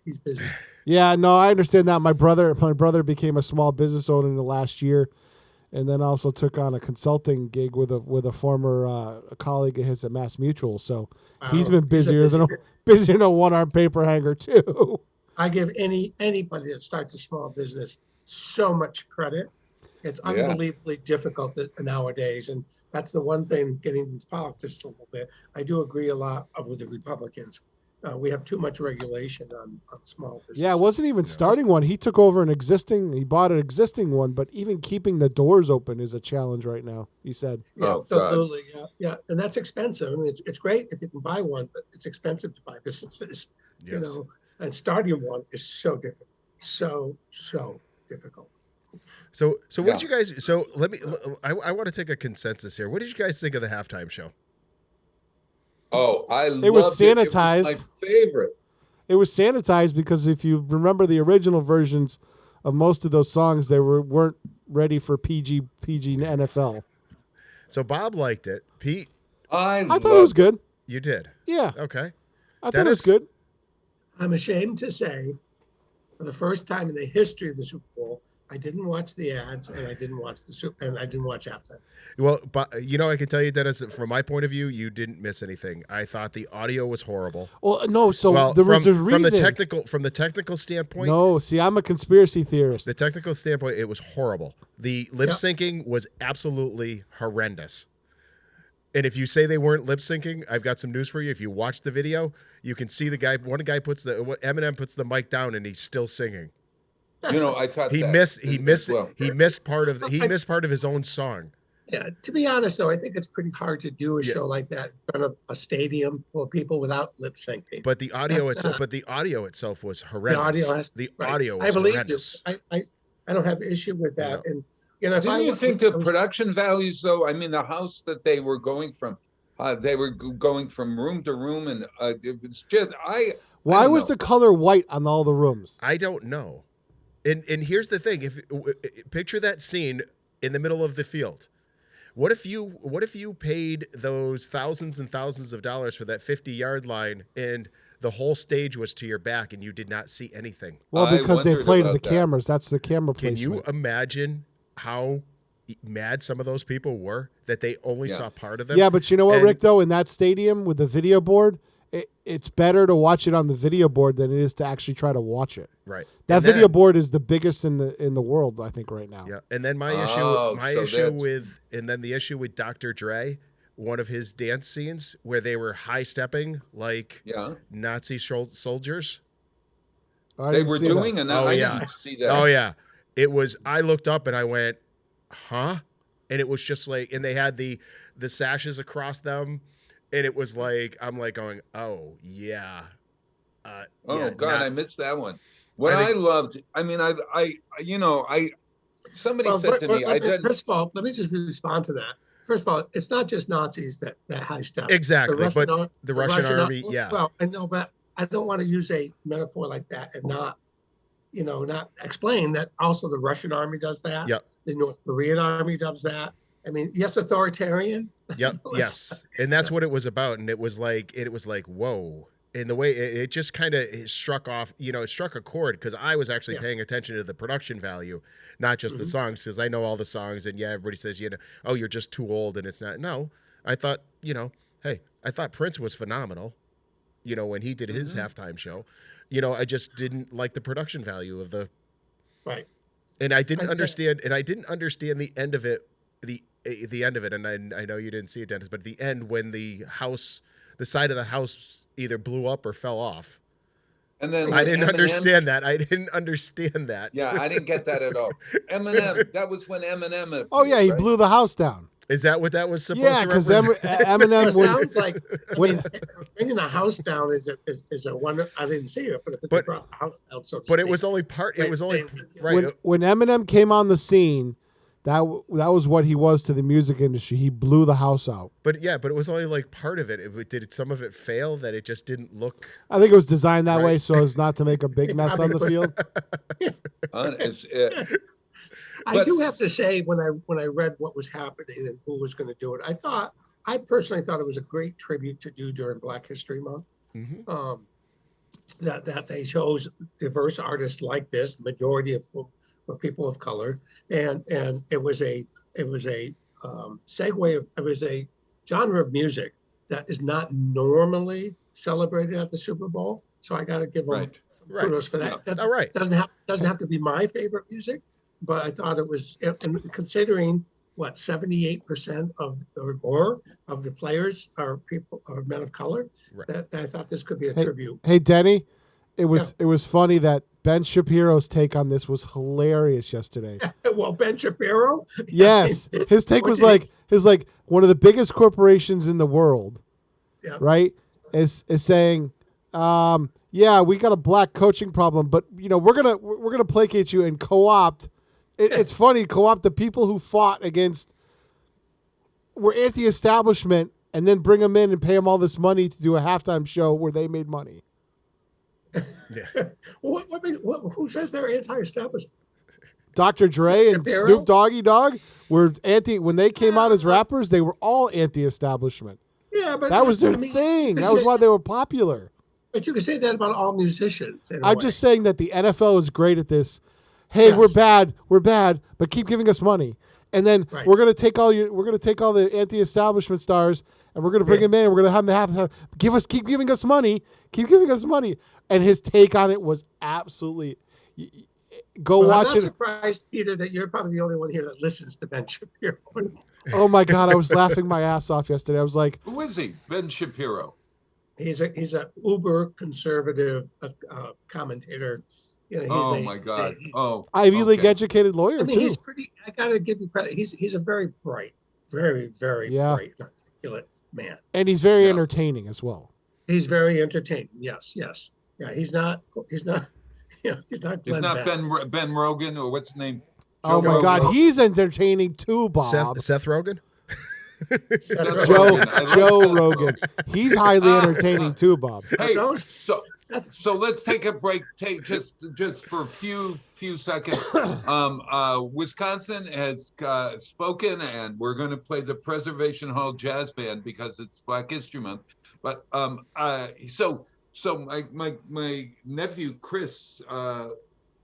he's busy. Yeah, no, I understand that. My brother became a small business owner in the last year, and then also took on a consulting gig with a former colleague of his at Mass Mutual. So he's been busier than a one-arm paper hanger too. I give anybody that starts a small business so much credit. It's unbelievably difficult nowadays, and that's the one thing getting into politics a little bit. I do agree a lot with the Republicans. We have too much regulation on small businesses. Yeah, it wasn't even starting one. He took over he bought an existing one, but even keeping the doors open is a challenge right now, he said. Yeah, absolutely. Yeah. And that's expensive. I mean, it's great if you can buy one, but it's expensive to buy businesses, and starting one is so difficult. So difficult. So what did you guys, I want to take a consensus here. What did you guys think of the halftime show? Oh, it was sanitized. It was my favorite. It was sanitized because if you remember the original versions of most of those songs, they weren't ready for PG NFL. So Bob liked it. Pete, I thought it was good. You did? Yeah. Okay. I thought it was good. I'm ashamed to say for the first time in the history of the Super Bowl, I didn't watch the ads and I didn't watch halftime. Well, but I can tell you, Dennis, that from my point of view, you didn't miss anything. I thought the audio was horrible. Well, no, so there was a reason. From the technical standpoint. No, see, I'm a conspiracy theorist. The technical standpoint, it was horrible. The lip syncing was absolutely horrendous. And if you say they weren't lip syncing, I've got some news for you. If you watch the video, you can see the guy. Eminem puts the mic down and he's still singing. I thought he missed part of his own song. Yeah, to be honest, though, I think it's pretty hard to do a show like that in front of a stadium full of people without lip syncing. But the audio itself was horrendous. The audio was I believe horrendous. You. I don't have issue with that. And didn't you think the production values, though? I mean, the house that they were going from, from room to room, and it was just Why was the color white on all the rooms? I don't know. And here's the thing: if picture that scene in the middle of the field. What if you paid those thousands and thousands of dollars for that 50-yard line and the whole stage was to your back and you did not see anything? Well, because they played to the cameras. That's the camera placement. Can you imagine how mad some of those people were that they only saw part of them? Yeah, but you know what, Rick, though? In that stadium with the video board, it's better to watch it on the video board than it is to actually try to watch it. Right. That video board is the biggest in the world, I think, right now. Yeah. And then the issue with Dr. Dre, one of his dance scenes where they were high stepping like Nazi soldiers. They were doing that. And I didn't see that. Oh yeah. It was. I looked up and I went, huh? And it was just like, and they had the sashes across them. And it was like, I'm like going, oh, yeah. I missed that one. I loved, somebody said to me, first of all, let me just respond to that. First of all, it's not just Nazis that high step. Exactly. The Russian army, yeah. Well, I know, but I don't want to use a metaphor like that and not explain that also the Russian army does that. Yep. The North Korean army does that. I mean, yes, authoritarian. Yep. Yes. And that's what it was about. And it was like, whoa. And the way it just kind of struck off, it struck a chord because I was actually paying attention to the production value, not just the songs, because I know all the songs. And everybody says, oh, you're just too old. And it's not. No, I thought, hey, I thought Prince was phenomenal, when he did his halftime show. I just didn't like the production value of the. Right. And I didn't understand the end of it. The end of it, and I know you didn't see it, Dennis, but the end when the side of the house either blew up or fell off. And then I didn't understand that. I didn't understand that. Yeah, I didn't get that at all. Eminem, that was when Eminem appeared, oh yeah, he blew the house down. Is that what that was supposed to represent? Yeah, because Eminem sounds like bringing the house down is a wonder. I didn't see it, but they brought the house down, so to speak. It was only part. It was only right when Eminem came on the scene. That was what he was to the music industry. He blew the house out. But it was only like part of it. Did some of it fail that it just didn't look? I think it was designed that way so as not to make a big mess on the field. I do have to say, when I read what was happening and who was going to do it, I personally thought it was a great tribute to do during Black History Month. Mm-hmm. That they chose diverse artists like this, the majority of whom were people of color, and it was a segue. It was a genre of music that is not normally celebrated at the Super Bowl. So I got to give them kudos for that. Yeah. All right, doesn't have to be my favorite music, but I thought it was, and considering what 78% of or more of the players are men of color. Right. That I thought this could be a tribute. Hey Denny, it was funny that Ben Shapiro's take on this was hilarious yesterday. Well, Ben Shapiro? Yes. His take was like one of the biggest corporations in the world, right? Is saying, yeah, we got a black coaching problem, but we're gonna placate you and co-opt. It's funny, co-opt the people who fought against, were anti-establishment, and then bring them in and pay them all this money to do a halftime show where they made money. Yeah. Who says they're anti-establishment? Dr. Dre and Snoop Doggy Dogg were when they came out as rappers, they were all anti-establishment. Yeah, but that was their thing. That was why they were popular. But you can say that about all musicians. I'm just saying that the NFL is great at this. Hey, we're bad, but keep giving us money. And then we're gonna take all the anti-establishment stars, and we're gonna bring them in. And we're gonna have them keep giving us money. And his take on it was absolutely watch it. I'm not surprised, Peter, that you're probably the only one here that listens to Ben Shapiro. Oh my God, I was laughing my ass off yesterday. I was like, "Who is he, Ben Shapiro?" He's a uber conservative commentator. You know, my God! Ivy League educated lawyer. I mean, he's pretty. I gotta give you credit. He's a very bright, very bright, articulate man, and he's very entertaining as well. He's very entertaining. Yes. Yeah, he's not. He's not Ben Rogan, or what's his name? Oh my God, he's entertaining too, Bob. Seth Rogen. Joe Rogan. He's highly entertaining too, Bob. Hey, so let's take a break. Just for a few seconds. Wisconsin has spoken, and we're going to play the Preservation Hall Jazz Band because it's Black History Month. But so my nephew Chris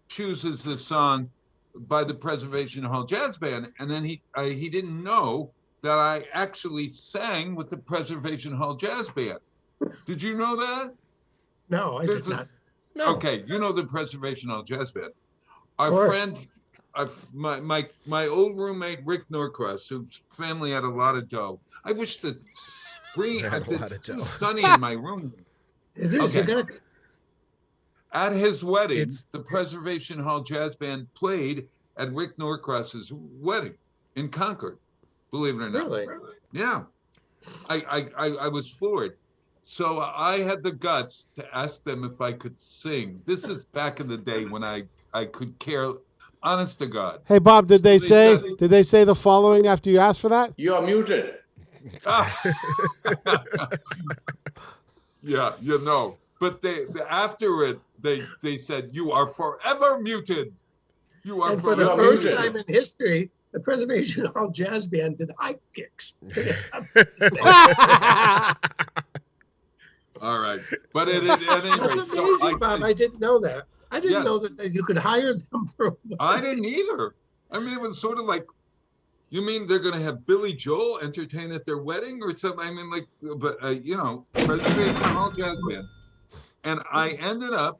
chooses this song by the Preservation Hall Jazz Band, and then he didn't know that I actually sang with the Preservation Hall Jazz Band. Did you know that? No, I did not. No. Okay, you know the Preservation Hall Jazz Band. Our friend, my old roommate Rick Norcross, whose family had a lot of dough. I wish that it's too sunny in my room. It is. Okay. At his wedding, the Preservation Hall Jazz Band played at Rick Norcross's wedding in Concord. Believe it or not. Really? Yeah. I was floored. So I had the guts to ask them if I could sing. This is back in the day when I could care, honest to God. Hey Bob, did they say the following after you asked for that? You are muted. Yeah, you know. But after it, they said, "You are forever muted." You are. And for the first time in history, the Preservation Hall Jazz Band did high kicks. All right, but at any rate, that's amazing, Bob. I didn't know that. I didn't know that you could hire them for. I didn't either. I mean, it was sort of like, you mean they're going to have Billy Joel entertain at their wedding or something? I mean, like, but Preservation Hall Jazz Band, and I ended up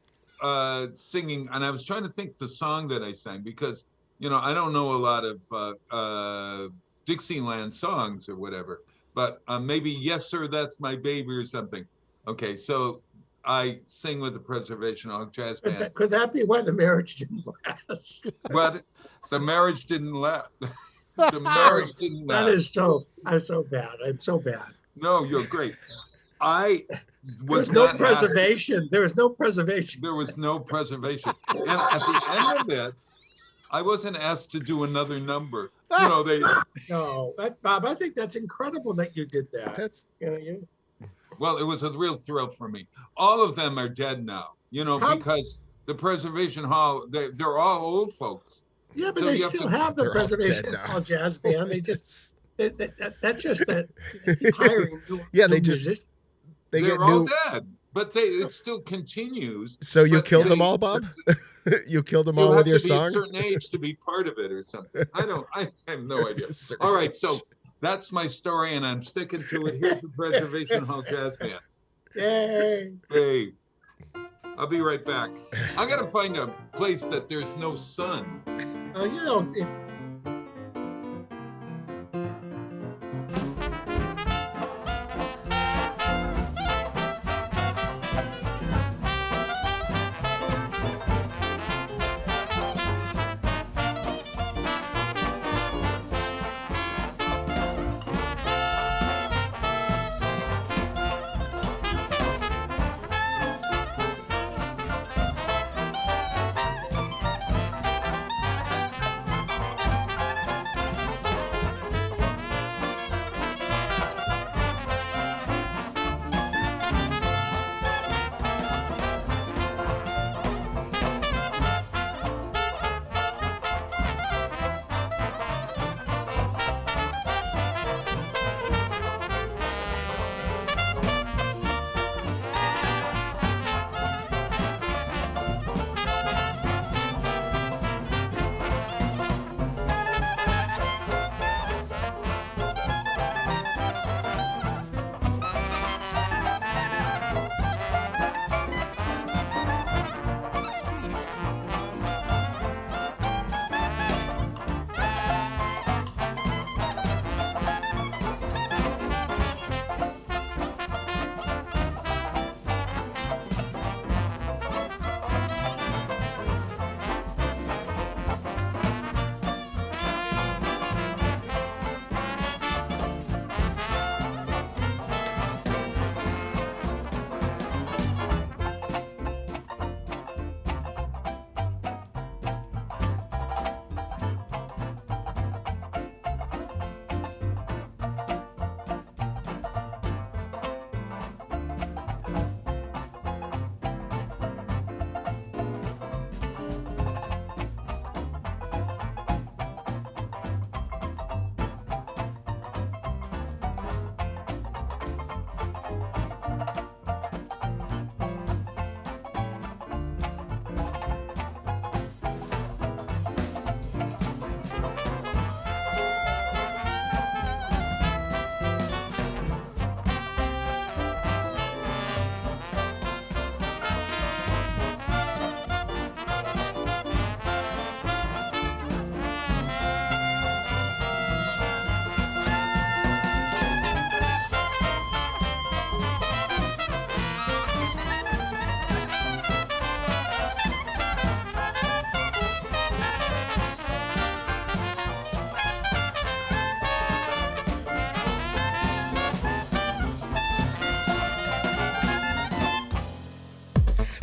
singing, and I was trying to think the song that I sang because I don't know a lot of Dixieland songs or whatever, but maybe Yes Sir That's My Baby or something. Okay, so I sing with the Preservation Hall Jazz Band. Could that be why the marriage didn't last? What? The marriage didn't last. The marriage didn't last. That is I'm so bad. I'm so bad. No, you're great. There's no preservation. There was no preservation. There was no preservation. And at the end of it, I wasn't asked to do another number. No, Bob, I think that's incredible that you did that. Well, it was a real thrill for me. All of them are dead now, because the Preservation Hall, they're all old folks. Yeah, but they still have the Preservation Hall Jazz Band. They just, that's just that keep hiring new musicians. They're all dead, but it still continues. So you killed them all, Bob? You killed them all with your song? You have to be a certain age to be part of it or something. I have no idea. All right, so that's my story, and I'm sticking to it. Here's the Preservation Hall Jazz Band. Yay! Hey, I'll be right back. I got to find a place that there's no sun.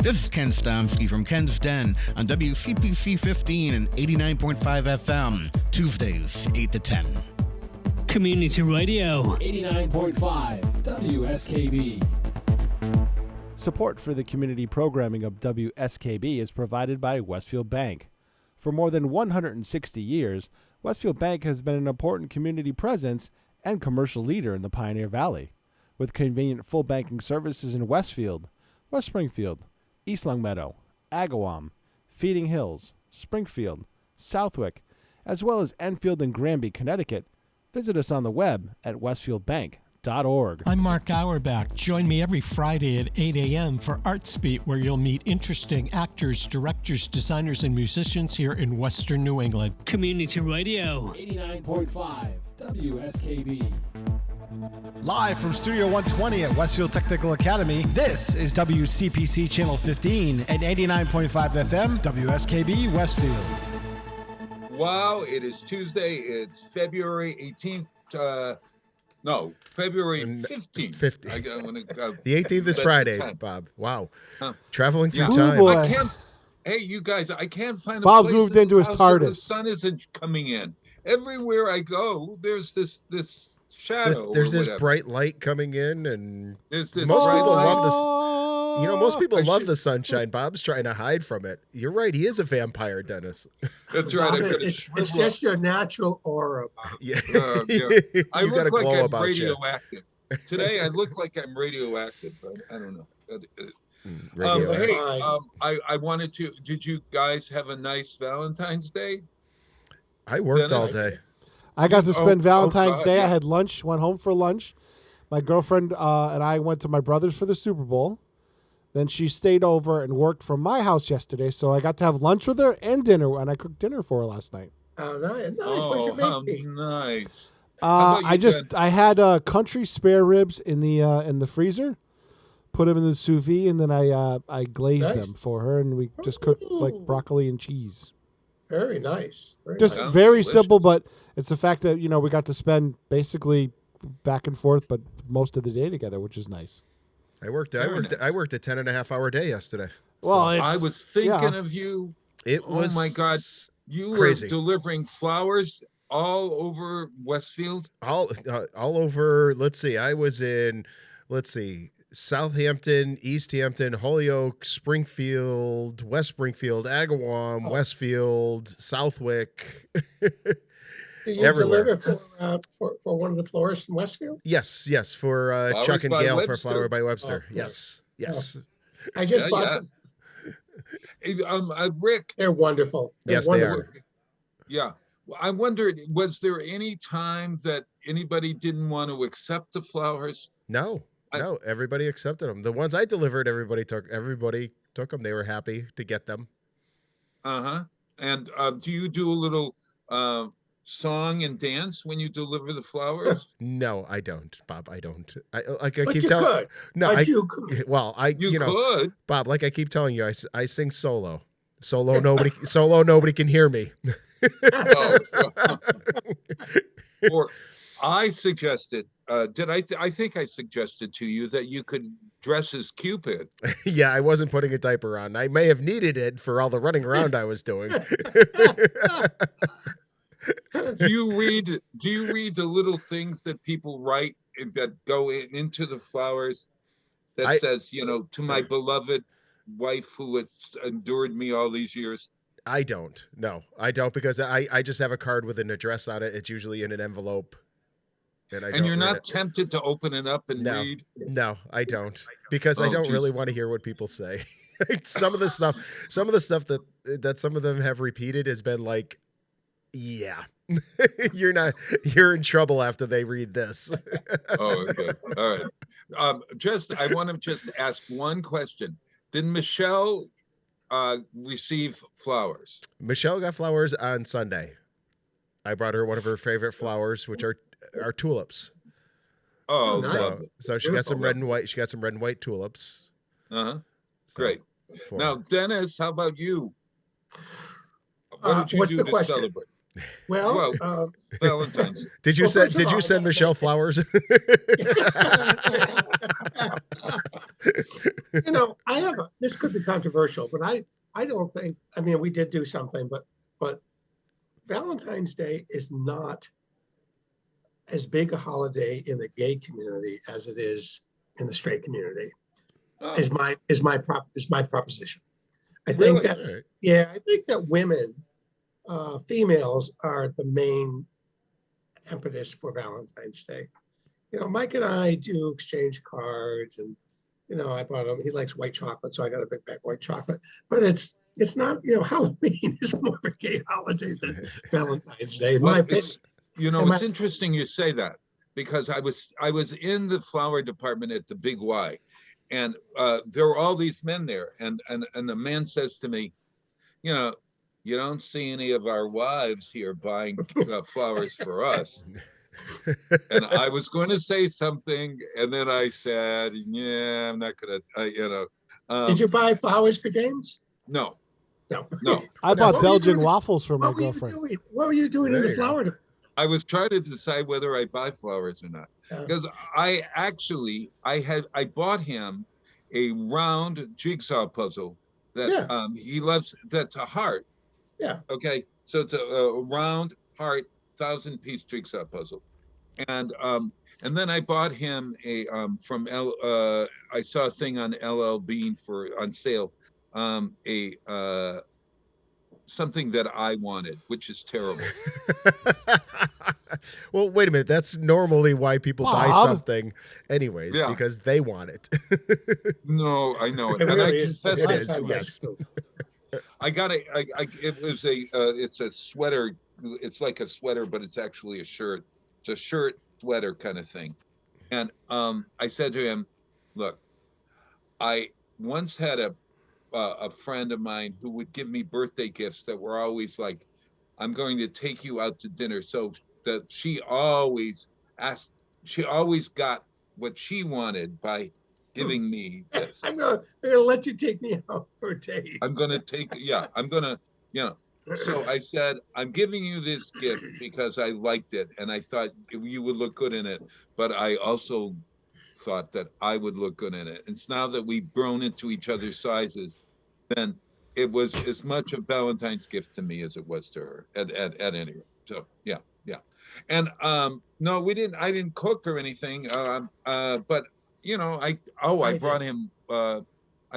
This is Ken Stomsky from Ken's Den on WCPC 15 and 89.5 FM, Tuesdays, 8 to 10. Community Radio. 89.5 WSKB. Support for the community programming of WSKB is provided by Westfield Bank. For more than 160 years, Westfield Bank has been an important community presence and commercial leader in the Pioneer Valley. With convenient full banking services in Westfield, West Springfield, East Longmeadow, Agawam, Feeding Hills, Springfield, Southwick, as well as Enfield and Granby, Connecticut, visit us on the web at westfieldbank.org. I'm Mark Auerbach. Join me every Friday at 8 a.m. for ArtsBeat, where you'll meet interesting actors, directors, designers, and musicians here in Western New England. Community Radio. 89.5 WSKB. Live from Studio 120 at Westfield Technical Academy, this is WCPC Channel 15 and 89.5 FM, WSKB Westfield. Wow, it is Tuesday. It's February 18th. No, February 15th. The 18th is Friday, Bob. Wow. Traveling through Yeah. time. Ooh, boy. I can't. Hey, you guys, I can't find a Bob's place moved in into this his house where the TARDIS. sun isn't coming in. Everywhere I go, there's this shadow. There's or this whatever. bright light coming in, and There's this most bright people light. love this. You know, most people I love should- the sunshine. Bob's trying to hide from it. You're right. He is a vampire, Dennis. That's right. I Bob, could it's just your natural aura. Bob. Yeah. Yeah. I You got a look like glow I'm about you. radioactive. Today, I look like I'm radioactive. I don't know. Radioactive. Hey, I wanted to. Did you guys have a nice Valentine's Day? I worked all Dennis? day. I got to spend Valentine's God, Day. yeah. I had lunch, went home for lunch. My girlfriend and I went to my brother's for the Super Bowl. Then she stayed over and worked from my house yesterday, so I got to have lunch with her and dinner, and I cooked dinner for her last night. Oh, nice. What'd you how make me? nice. How about you, Ben? I had country spare ribs in the freezer, put them in the sous vide, and then I glazed Nice. them for her, and we just cooked like broccoli and cheese. Very nice. Just Sounds very delicious. simple, but it's the fact that we got to spend basically back and forth, but most of the day together, which is nice. I worked a 10.5-hour day yesterday. Well, I was thinking of you. It was Oh my God, you crazy. were delivering flowers all over Westfield. all over. Let's see. I was in, Southampton, East Hampton, Holyoke, Springfield, West Springfield, Agawam, Westfield, Southwick. Did you everywhere. deliver for one of the florists in Westfield? Yes, for Flowers Chuck and by Gail for Webster. Flower by Webster. Oh, Yes. I just Yeah, bought yeah. some. Hey, Rick. They're wonderful. Yes, they wonderful. are. Yeah. Well, I wondered, was there any time that anybody didn't want to accept the flowers? No, everybody accepted them. The ones I delivered, everybody took them. They were happy to get them. Uh-huh. And do you do a little song and dance when you deliver the flowers? No, I don't, Bob. I don't. I But keep you telling. could. No, But you could. Well, You could. Bob. Like I keep telling you, I sing solo. Nobody can hear me. Oh. Or I suggested, I think I suggested to you that you could dress as Cupid. Yeah, I wasn't putting a diaper on. I may have needed it for all the running around I was doing. Do you read the little things that people write that go into the flowers that says, to my beloved wife who has endured me all these years? I don't. No, I don't, because I just have a card with an address on it. It's usually in an envelope. And you're not tempted to open it up and read? No, I don't, because I don't really want to hear what people say. Some of the stuff that some of them have repeated has been like, yeah, you're in trouble after they read this. Oh, okay. All right. I want to just ask one question. Did Michelle receive flowers? Michelle got flowers on Sunday. I brought her one of her favorite flowers, which are tulips. Oh, so she got some red and white. She got some red and white tulips. Uh-huh. Great. Now, Dennis, how about you? What did you What's do the to question? celebrate? Well, Valentine's. Did you send Michelle flowers? This could be controversial, but I don't think. I mean, we did do something, but Valentine's Day is not as big a holiday in the gay community as it is in the straight community. Is my proposition. I think I think that women, females, are the main impetus for Valentine's Day. Mike and I do exchange cards, and I bought him. He likes white chocolate, so I got a big bag of white chocolate. But it's not. Halloween is more of a gay holiday than Valentine's Day, in my opinion. It's interesting you say that, because I was in the flower department at the Big Y, and there were all these men there, and the man says to me, you don't see any of our wives here buying flowers for us. And I was going to say something, and then I said, yeah, I'm not going to, Did you buy flowers for James? No. I bought Belgian waffles for my girlfriend. What were you doing in the flower department? I was trying to decide whether I buy flowers or not, because I bought him a round jigsaw puzzle that he loves. That's a heart. Yeah. Okay. So it's a round heart 1,000-piece jigsaw puzzle, and then I bought him a I saw a thing on LL Bean on sale, something that I wanted, which is terrible. Well, wait a minute. That's normally why people buy something anyways, because they want it. No, I know it. It And really I is. confess It is, yes. I got it was it's a sweater. It's like a sweater, but it's actually a shirt. It's a shirt sweater kind of thing. And I said to him, look, I once had a friend of mine who would give me birthday gifts that were always like, I'm going to take you out to dinner. So that she always got what she wanted by giving me this. I'm gonna let you take me out for a date. I'm gonna so I said, I'm giving you this gift because I liked it and I thought you would look good in it, but I also thought that I would look good in it. And it's now that we've grown into each other's sizes, then it was as much a Valentine's gift to me as it was to her at any rate. So yeah. And no, I didn't cook or anything. But I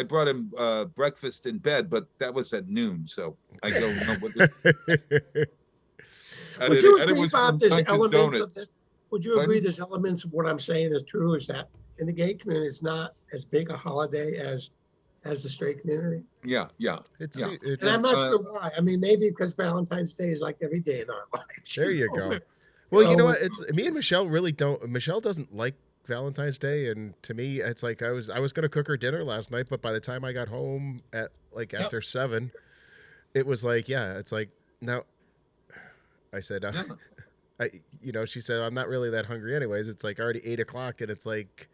brought him breakfast in bed, but that was at noon. So I don't know what Would you agree, Bob, there's elements of this? Would you agree there's elements of what I'm saying is true, is that in the gay community, it's not as big a holiday as the straight community? Yeah. And I'm not sure why. I mean, maybe because Valentine's Day is like every day in our lives. There you go. Well, you know what? It's me and Michelle really don't. Michelle doesn't like Valentine's Day, and to me, it's like I was going to cook her dinner last night, but by the time I got home at after 7, it was like, it's like now. I said, she said, I'm not really that hungry anyways. It's like already 8 o'clock, and it's like,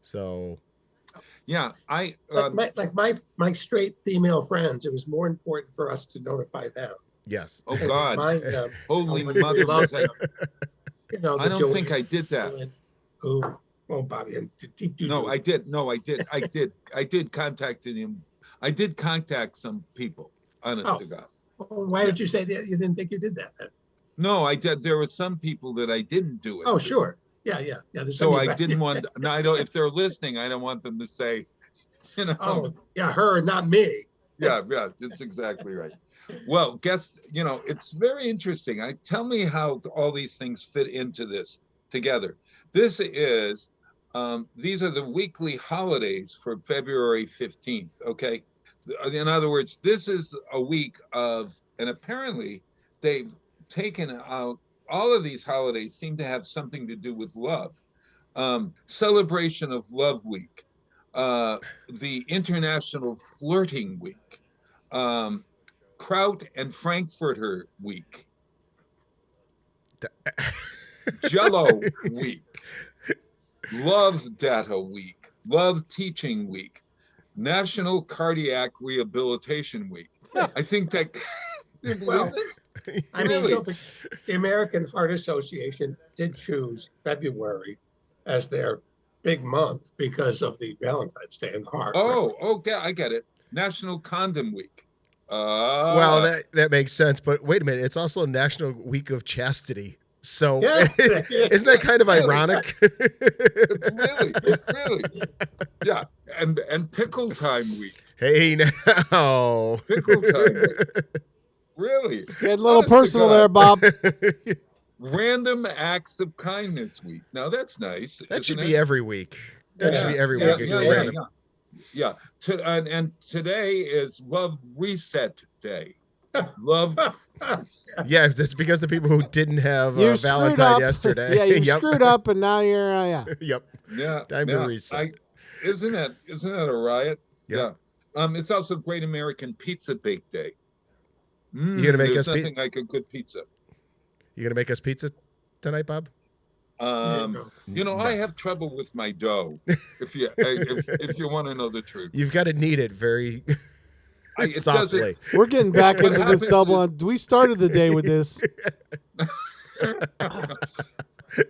so. Yeah, my straight female friends, it was more important for us to notify them. Yes. Oh God! Holy mother! I don't think I did that. Oh, Bobby! No, I did. I did contact him. I did contact some people. Honest to God. Well, why did you say that? You didn't think you did that then? No, I did. There were some people that I didn't do it. Oh, sure. Yeah. So I didn't want. No, I don't. If they're listening, I don't want them to say, Oh, yeah, her, not me. Yeah, that's exactly right. Well, it's very interesting. Tell me how all these things fit into this together. This is, these are the weekly holidays for February 15th, okay? In other words, this is a week of, and apparently they've taken out, all of these holidays seem to have something to do with love. Celebration of Love Week, the International Flirting Week, Kraut and Frankfurter Week, Jello Week, Love Data Week, Love Teaching Week, National Cardiac Rehabilitation Week. I think that I mean, the American Heart Association did choose February as their big month because of the Valentine's Day and the heart. Okay, I get it. National Condom Week. Well, that makes sense. But wait a minute, it's also National Week of Chastity. So Yes. isn't that kind of ironic? Really. Yeah, and Pickle Time Week. Hey, now. Pickle Time Week. Really? Get a little personal there, Bob. Random Acts of Kindness Week. Now that's nice. That should be every week. That should be every week. Yeah. And today is Love Reset Day. Love. Yeah, that's because the people who didn't have Valentine yesterday. Yeah, you screwed up, and now you're. Yep. Yeah. Time to reset. Isn't that a riot? Yeah. It's also Great American Pizza Bake Day. You gonna make us nothing like a good pizza. You gonna make us pizza tonight, Bob? No. I have trouble with my dough. If you want to know the truth, you've got to knead it very softly. We're getting back into this double. We started the day with this.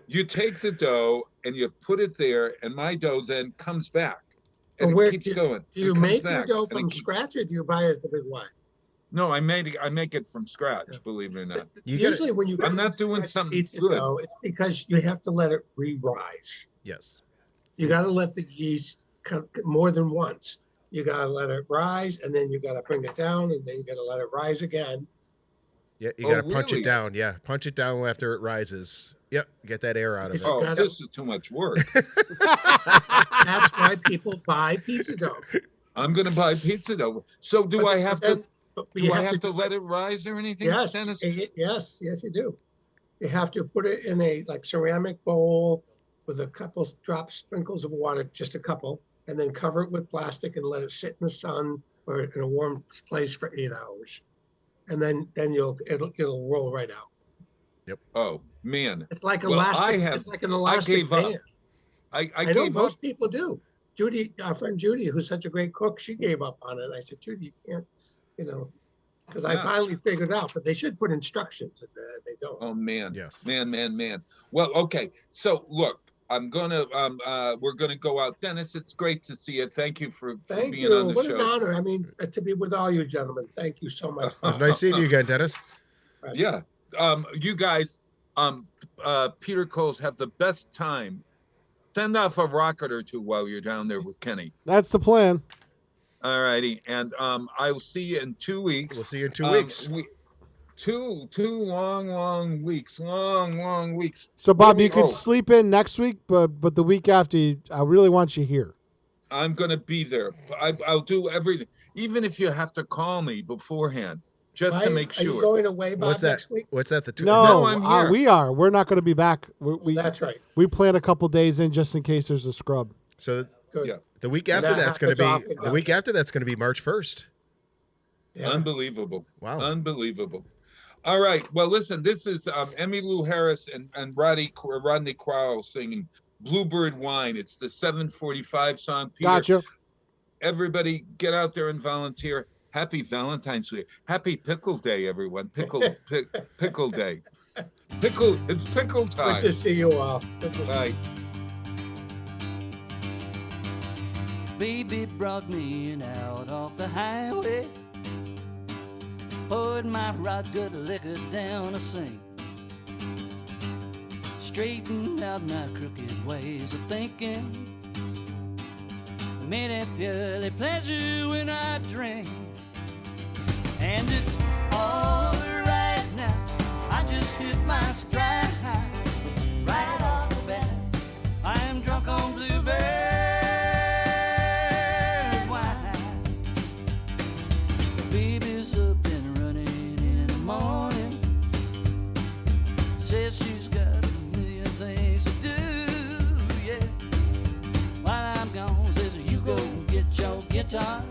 You take the dough and you put it there, and my dough then comes back, and But it keeps going. Do you make your dough from scratch, or do you buy it at the big Y? No, I make it from scratch. Believe it or not. Usually, when you I'm not doing something good. Dough, it's because you have to let it re-rise. Yes. You got to let the yeast come more than once. You got to let it rise, and then you got to bring it down, and then you got to let it rise again. Yeah, you got to punch it down. Yeah, punch it down after it rises. Yep, get that air out of it. Oh, this is too much work. That's why people buy pizza dough. I'm going to buy pizza dough. So do I have to? Do I have to let it rise or anything? Yes, Dennis? yes, you do. You have to put it in a ceramic bowl with a couple sprinkles of water, just a couple, and then cover it with plastic and let it sit in the sun or in a warm place for 8 hours, and then it'll roll right out. Yep. Oh man, it's like elastic. It's like an elastic band. I know most people do. Judy, our friend Judy, who's such a great cook, she gave up on it. I said, Judy, you can't, because I finally figured out, but they should put instructions in there. They don't. Oh man. Yes. Man. Well, okay. So look, we're gonna go out. Dennis, it's great to see you. Thank you for being on the what show. What an honor. I mean, to be with all you gentlemen. Thank you so much. It was nice seeing you again, Dennis. Yeah. You guys, Peter Coles, have the best time. Send off a rocket or two while you're down there with Kenny. That's the plan. All righty. And I will see you in 2 weeks. We'll see you in 2 weeks. Two long weeks. Long weeks. So, Bob, you could sleep in next week, but the week after, I really want you here. I'm going to be there. I'll do everything, even if you have to call me beforehand, just to make sure. Are you going away, Bob, next week? What's that? No, I'm here. We are. We're not going to be back. That's right. We plan a couple days in just in case there's a scrub. So good. The week after that's going to be March 1st. Yeah. Unbelievable. Wow. Unbelievable. All right. Well, listen, this is Emmylou Harris and Rodney Crowell singing Bluebird Wine. It's the 7:45 song. Peter, gotcha. Everybody get out there and volunteer. Happy Valentine's Day. Happy Pickle Day, everyone. Pickle Day. It's pickle time. Good to see you all. Bye. Baby brought me in out off the highway, poured my rock good liquor down a sink, straightened out my crooked ways of thinking, made it purely pleasure when I drink, and it's all right now. I just hit my stride right off the bat. I am drunk on blueberry. Baby's up and running in the morning. Says she's got a million things to do, yeah. While I'm gone, says you go get your guitar,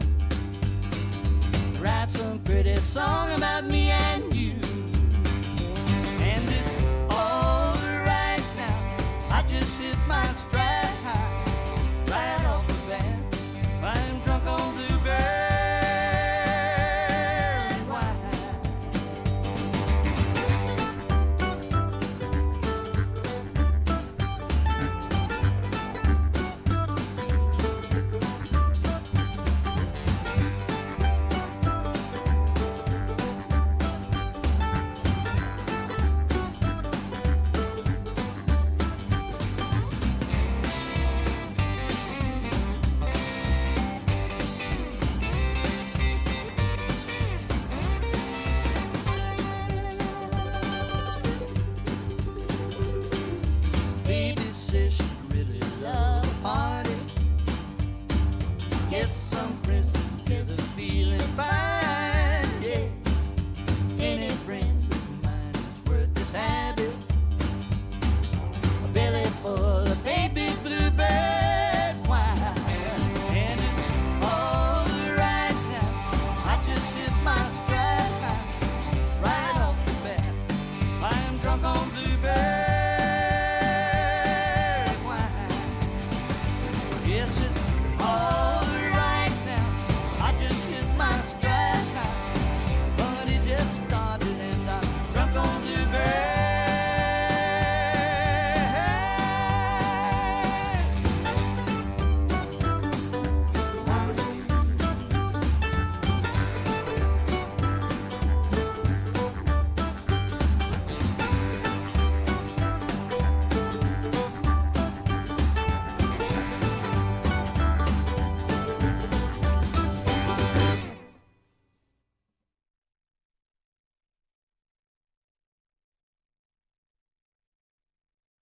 write some pretty song about me